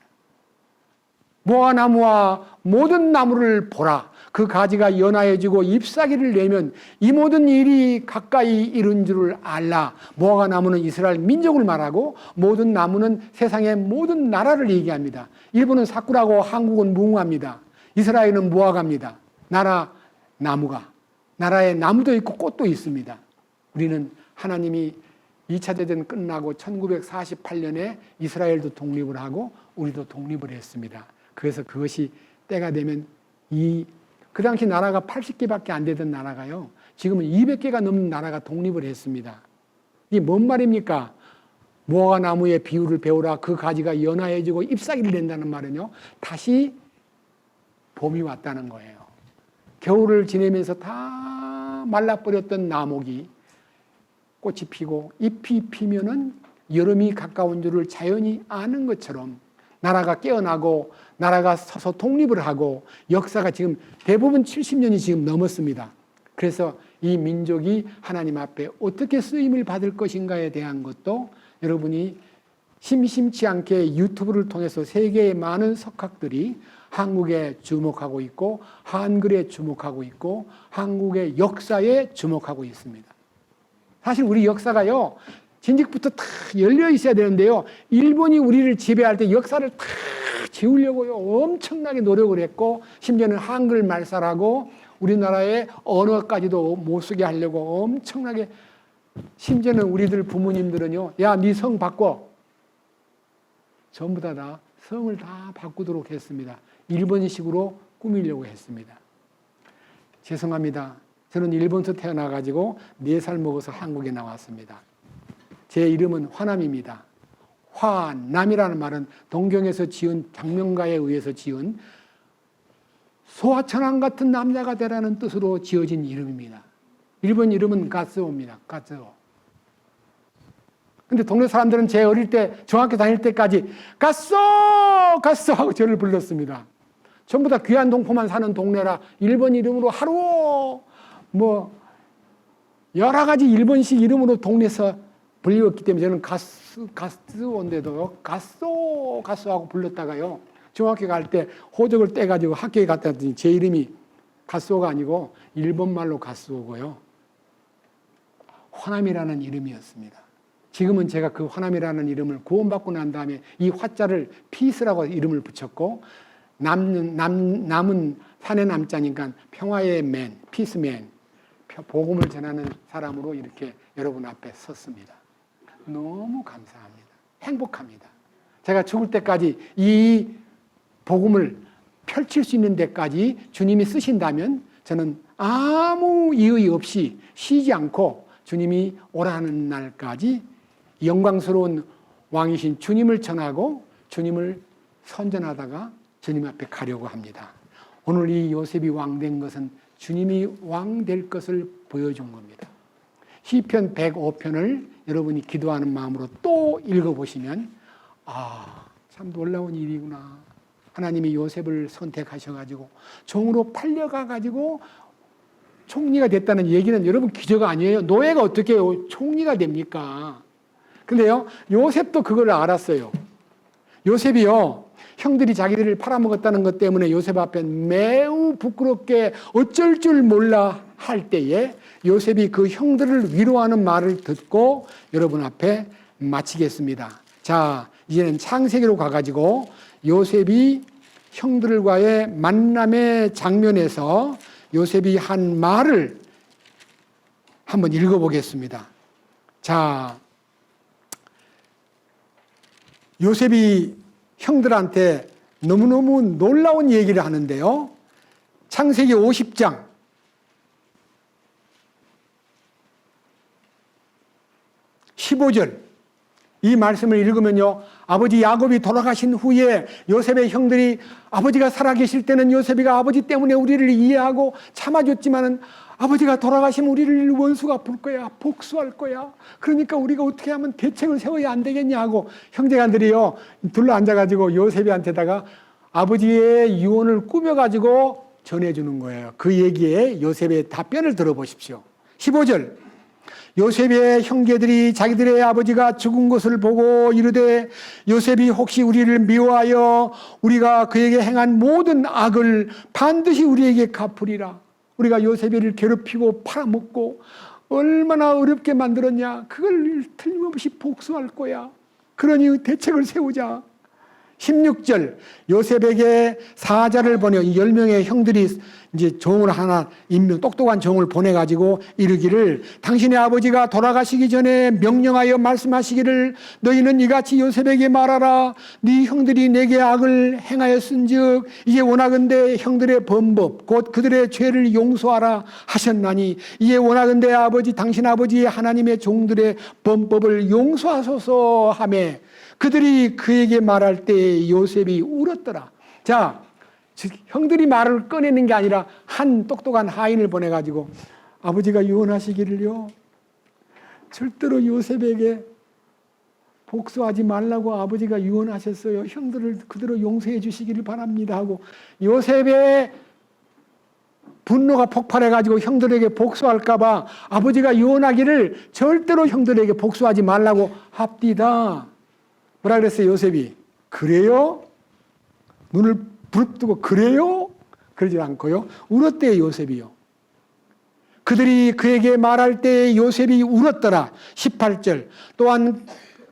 무화과나무와 모든 나무를 보라. 그 가지가 연하여지고 잎사귀를 내면 이 모든 일이 가까이 이른 줄을 알라. 무화과나무는 이스라엘 민족을 말하고 모든 나무는 세상의 모든 나라를 얘기합니다. 일본은 사쿠라고 한국은 무궁화입니다. 이스라엘은 무화과입니다. 나라에 나무도 있고 꽃도 있습니다. 우리는 하나님이 2차 대전 끝나고 1948년에 이스라엘도 독립을 하고 우리도 독립을 했습니다. 그래서 그것이 때가 되면 그 당시 나라가 80개밖에 안 되던 나라가요, 지금은 200개가 넘는 나라가 독립을 했습니다. 이게 뭔 말입니까? 무화과 나무의 비유를 배우라. 그 가지가 연하해지고 잎사귀를 낸다는 말은요, 다시 봄이 왔다는 거예요. 겨울을 지내면서 다 말라버렸던 나목이 꽃이 피고 잎이 피면은 여름이 가까운 줄을 자연히 아는 것처럼 나라가 깨어나고 나라가 서서 독립을 하고 역사가 지금 대부분 70년이 지금 넘었습니다. 그래서 이 민족이 하나님 앞에 어떻게 쓰임을 받을 것인가에 대한 것도 여러분이 심심치 않게 유튜브를 통해서 세계의 많은 석학들이 한국에 주목하고 있고 한글에 주목하고 있고 한국의 역사에 주목하고 있습니다. 사실 우리 역사가요, 진즉부터 다 열려 있어야 되는데요, 일본이 우리를 지배할 때 역사를 다 지우려고요 엄청나게 노력을 했고, 심지어는 한글 말살하고 우리나라의 언어까지도 못 쓰게 하려고 엄청나게, 심지어는 우리들 부모님들은요, 야, 네 성 바꿔, 전부 다 성을 다 바꾸도록 했습니다. 일본식으로 꾸미려고 했습니다. 죄송합니다. 저는 일본에서 태어나가지고 4살 먹어서 한국에 나왔습니다. 제 이름은 화남입니다. 화남이라는 말은 동경에서 지은 장명가에 의해서 지은 소화천왕 같은 남자가 되라는 뜻으로 지어진 이름입니다. 일본 이름은 가스오입니다. 가스오. 근데 동네 사람들은 제 어릴 때, 중학교 다닐 때까지 가쏘 하고 저를 불렀습니다. 전부 다 귀한 동포만 사는 동네라 일본 이름으로 하루 여러 가지 일본식 이름으로 동네에서 불리웠기 때문에 저는 가스온데도 가쏘 하고 불렀다가요, 중학교 갈 때 호적을 떼가지고 학교에 갔다 왔더니 제 이름이 가쏘가 아니고 일본말로 가쏘고요, 화남이라는 이름이었습니다. 지금은 제가 그 화남이라는 이름을 구원받고 난 다음에 이 화자를 피스라고 이름을 붙였고, 남은 산의 남자니까 평화의 맨, 피스맨, 복음을 전하는 사람으로 이렇게 여러분 앞에 섰습니다. 너무 감사합니다. 행복합니다. 제가 죽을 때까지 이 복음을 펼칠 수 있는 데까지 주님이 쓰신다면 저는 아무 이의 없이 쉬지 않고 주님이 오라는 날까지 영광스러운 왕이신 주님을 전하고 주님을 선전하다가 주님 앞에 가려고 합니다. 오늘 이 요셉이 왕 된 것은 주님이 왕 될 것을 보여준 겁니다. 시편 105편을 여러분이 기도하는 마음으로 또 읽어보시면 참 놀라운 일이구나. 하나님이 요셉을 선택하셔가지고 종으로 팔려가가지고 총리가 됐다는 얘기는 여러분 기적 아니에요. 노예가 어떻게 총리가 됩니까? 근데요, 요셉도 그걸 알았어요. 요셉이요, 형들이 자기들을 팔아먹었다는 것 때문에 요셉 앞에 매우 부끄럽게 어쩔 줄 몰라 할 때에 요셉이 그 형들을 위로하는 말을 듣고 여러분 앞에 마치겠습니다. 자, 이제는 창세기로 가가지고 요셉이 형들과의 만남의 장면에서 요셉이 한 말을 한번 읽어보겠습니다. 자, 요셉이 형들한테 너무너무 놀라운 얘기를 하는데요. 창세기 50장 15절 이 말씀을 읽으면요, 아버지 야곱이 돌아가신 후에 요셉의 형들이 아버지가 살아계실 때는 요셉이가 아버지 때문에 우리를 이해하고 참아줬지만은 아버지가 돌아가시면 우리를 원수가 볼 거야, 복수할 거야. 그러니까 우리가 어떻게 하면 대책을 세워야 안 되겠냐 하고 형제간들이요 둘러 앉아가지고 요셉이한테다가 아버지의 유언을 꾸며가지고 전해주는 거예요. 그 얘기에 요셉의 답변을 들어보십시오. 15절 요셉의 형제들이 자기들의 아버지가 죽은 것을 보고 이르되 요셉이 혹시 우리를 미워하여 우리가 그에게 행한 모든 악을 반드시 우리에게 갚으리라. 우리가 요셉을 괴롭히고 팔아먹고 얼마나 어렵게 만들었냐. 그걸 틀림없이 복수할 거야. 그러니 대책을 세우자. 16절 요셉에게 사자를 보내 10명의 형들이 이제 종을 하나 임명 똑똑한 종을 보내가지고 이르기를 당신의 아버지가 돌아가시기 전에 명령하여 말씀하시기를 너희는 이같이 요셉에게 말하라. 네 형들이 내게 악을 행하였은즉 이제 원하건대 형들의 범법 곧 그들의 죄를 용서하라 하셨나니 이제 원하건대 아버지 당신 아버지 하나님의 종들의 범법을 용서하소서 하매 그들이 그에게 말할 때 요셉이 울었더라. 자, 형들이 말을 꺼내는 게 아니라 한 똑똑한 하인을 보내가지고 아버지가 유언하시기를요 절대로 요셉에게 복수하지 말라고 아버지가 유언하셨어요. 형들을 그대로 용서해 주시기를 바랍니다 하고 요셉의 분노가 폭발해가지고 형들에게 복수할까 봐 아버지가 유언하기를 절대로 형들에게 복수하지 말라고 합디다. 뭐라 그랬어요? 요셉이 그래요? 눈을 부릅뜨고 그래요? 그러지 않고요. 울었대요. 요셉이요. 그들이 그에게 말할 때 요셉이 울었더라. 18절 또한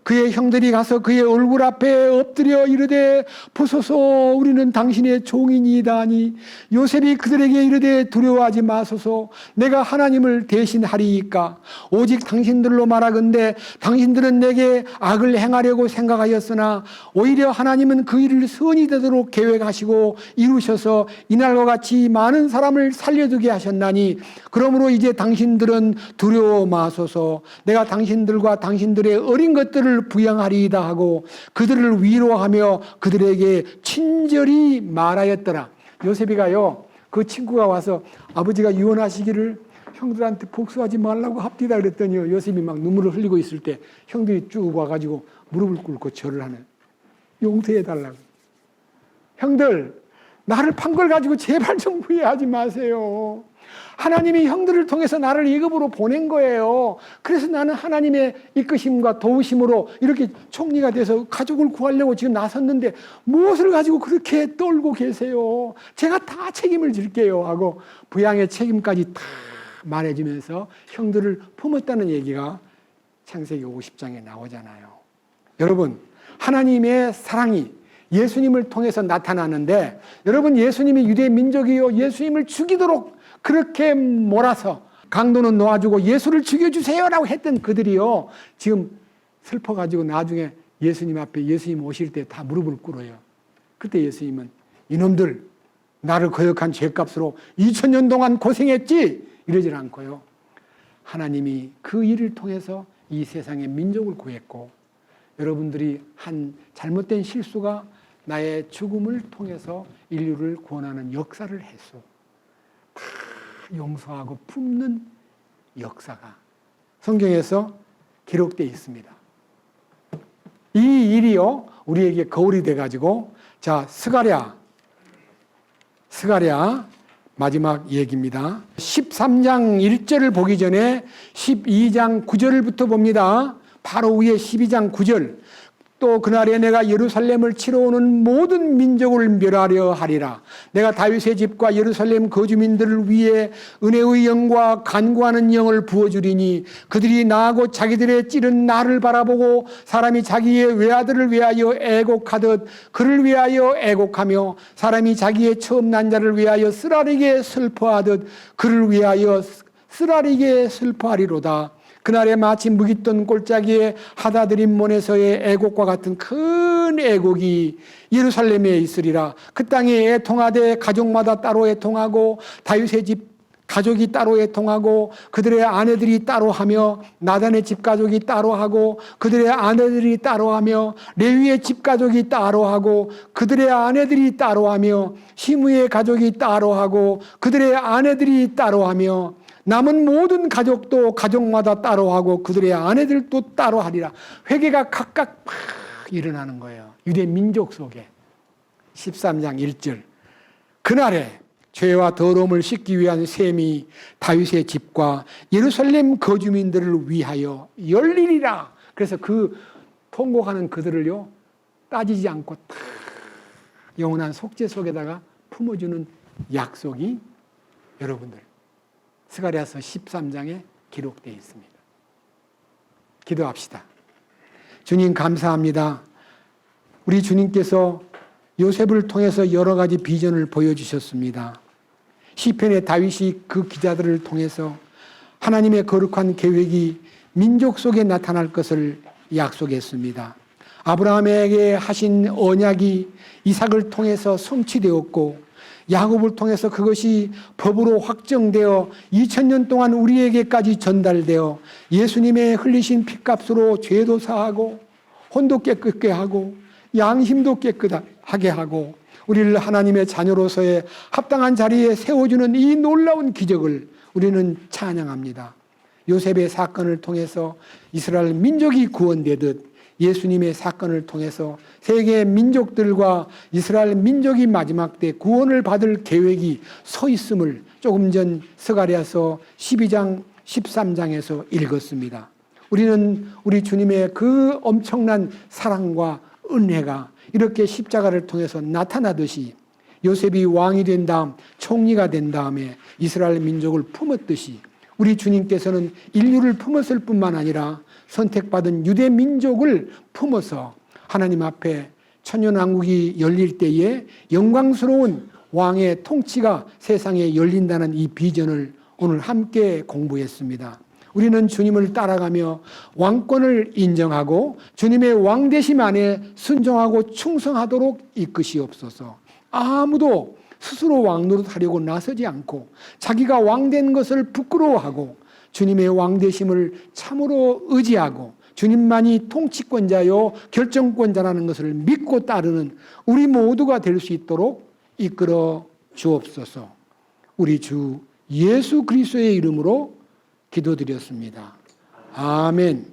그의 형들이 가서 그의 얼굴 앞에 엎드려 이르되 보소서 우리는 당신의 종이니이다 하니 요셉이 그들에게 이르되 두려워하지 마소서 내가 하나님을 대신하리이까 오직 당신들로 말하건대 당신들은 내게 악을 행하려고 생각하였으나 오히려 하나님은 그 일을 선이 되도록 계획하시고 이루셔서 이날과 같이 많은 사람을 살려두게 하셨나니 그러므로 이제 당신들은 두려워 마소서 내가 당신들과 당신들의 어린 것들을 부양하리이다 하고 그들을 위로하며 그들에게 친절히 말하였더라. 요셉이가요 그 친구가 와서 아버지가 유언하시기를 형들한테 복수하지 말라고 합디다 그랬더니요 요셉이 막 눈물을 흘리고 있을 때 형들이 쭉 와가지고 무릎을 꿇고 절을 하는 용서해달라고. 형들 나를 판 걸 가지고 제발 좀 후회하지 마세요. 하나님이 형들을 통해서 나를 이급으로 보낸 거예요. 그래서 나는 하나님의 이끄심과 도우심으로 이렇게 총리가 돼서 가족을 구하려고 지금 나섰는데 무엇을 가지고 그렇게 떨고 계세요. 제가 다 책임을 질게요 하고 부양의 책임까지 다 말해주면서 형들을 품었다는 얘기가 창세기 50장에 나오잖아요. 여러분 하나님의 사랑이 예수님을 통해서 나타나는데 여러분 예수님이 유대 민족이요 예수님을 죽이도록 그렇게 몰아서 강도는 놓아주고 예수를 죽여주세요라고 했던 그들이요 지금 슬퍼가지고 나중에 예수님 앞에 예수님 오실 때 다 무릎을 꿇어요. 그때 예수님은 이놈들 나를 거역한 죄값으로 2000년 동안 고생했지 이러질 않고요 하나님이 그 일을 통해서 이 세상의 민족을 구했고 여러분들이 한 잘못된 실수가 나의 죽음을 통해서 인류를 구원하는 역사를 했어. 다 용서하고 품는 역사가 성경에서 기록되어 있습니다. 이 일이요 우리에게 거울이 돼가지고 자 스가랴 마지막 얘기입니다. 13장 1절을 보기 전에 12장 9절부터 봅니다. 바로 위에 12장 9절 또 그날에 내가 예루살렘을 치러 오는 모든 민족을 멸하려 하리라. 내가 다윗의 집과 예루살렘 거주민들을 위해 은혜의 영과 간구하는 영을 부어주리니 그들이 나하고 자기들의 찌른 나를 바라보고 사람이 자기의 외아들을 위하여 애곡하듯 그를 위하여 애곡하며 사람이 자기의 처음 난 자를 위하여 쓰라리게 슬퍼하듯 그를 위하여 쓰라리게 슬퍼하리로다. 그날에 마치 묵있던 골짜기에 하다드림 문에서의 애곡과 같은 큰 애곡이 예루살렘에 있으리라. 그 땅에 애통하되 가족마다 따로 애통하고 다윗의 집 가족이 따로 애통하고 그들의 아내들이 따로 하며 나단의 집 가족이 따로 하고 그들의 아내들이 따로 하며 레위의 집 가족이 따로 하고 그들의 아내들이 따로 하며 시므의 가족이 따로 하고 그들의 아내들이 따로 하며 남은 모든 가족도 가족마다 따로 하고 그들의 아내들도 따로 하리라. 회개가 각각 막 일어나는 거예요. 유대 민족 속에. 13장 1절 그날에 죄와 더러움을 씻기 위한 셈이 다윗의 집과 예루살렘 거주민들을 위하여 열리리라. 그래서 그 통곡하는 그들을요, 따지지 않고 다 영원한 속죄 속에다가 품어주는 약속이 여러분들 스가랴서 13장에 기록되어 있습니다. 기도합시다. 주님 감사합니다. 우리 주님께서 요셉을 통해서 여러 가지 비전을 보여주셨습니다. 시편의 다윗이 그 기자들을 통해서 하나님의 거룩한 계획이 민족 속에 나타날 것을 약속했습니다. 아브라함에게 하신 언약이 이삭을 통해서 성취되었고 야곱을 통해서 그것이 법으로 확정되어 2000년 동안 우리에게까지 전달되어 예수님의 흘리신 피값으로 죄도 사하고 혼도 깨끗게 하고 양심도 깨끗하게 하고 우리를 하나님의 자녀로서의 합당한 자리에 세워주는 이 놀라운 기적을 우리는 찬양합니다. 요셉의 사건을 통해서 이스라엘 민족이 구원되듯 예수님의 사건을 통해서 세계 민족들과 이스라엘 민족이 마지막 때 구원을 받을 계획이 서 있음을 조금 전 스가랴서 12장 13장에서 읽었습니다. 우리는 우리 주님의 그 엄청난 사랑과 은혜가 이렇게 십자가를 통해서 나타나듯이 요셉이 왕이 된 다음 총리가 된 다음에 이스라엘 민족을 품었듯이 우리 주님께서는 인류를 품었을 뿐만 아니라 선택받은 유대 민족을 품어서 하나님 앞에 천년왕국이 열릴 때에 영광스러운 왕의 통치가 세상에 열린다는 이 비전을 오늘 함께 공부했습니다. 우리는 주님을 따라가며 왕권을 인정하고 주님의 왕되심 안에 순종하고 충성하도록 이끄시옵소서. 아무도 스스로 왕노릇하려고 나서지 않고 자기가 왕된 것을 부끄러워하고 주님의 왕되심을 참으로 의지하고 주님만이 통치권자요 결정권자라는 것을 믿고 따르는 우리 모두가 될 수 있도록 이끌어 주옵소서. 우리 주 예수 그리스도의 이름으로 기도드렸습니다. 아멘.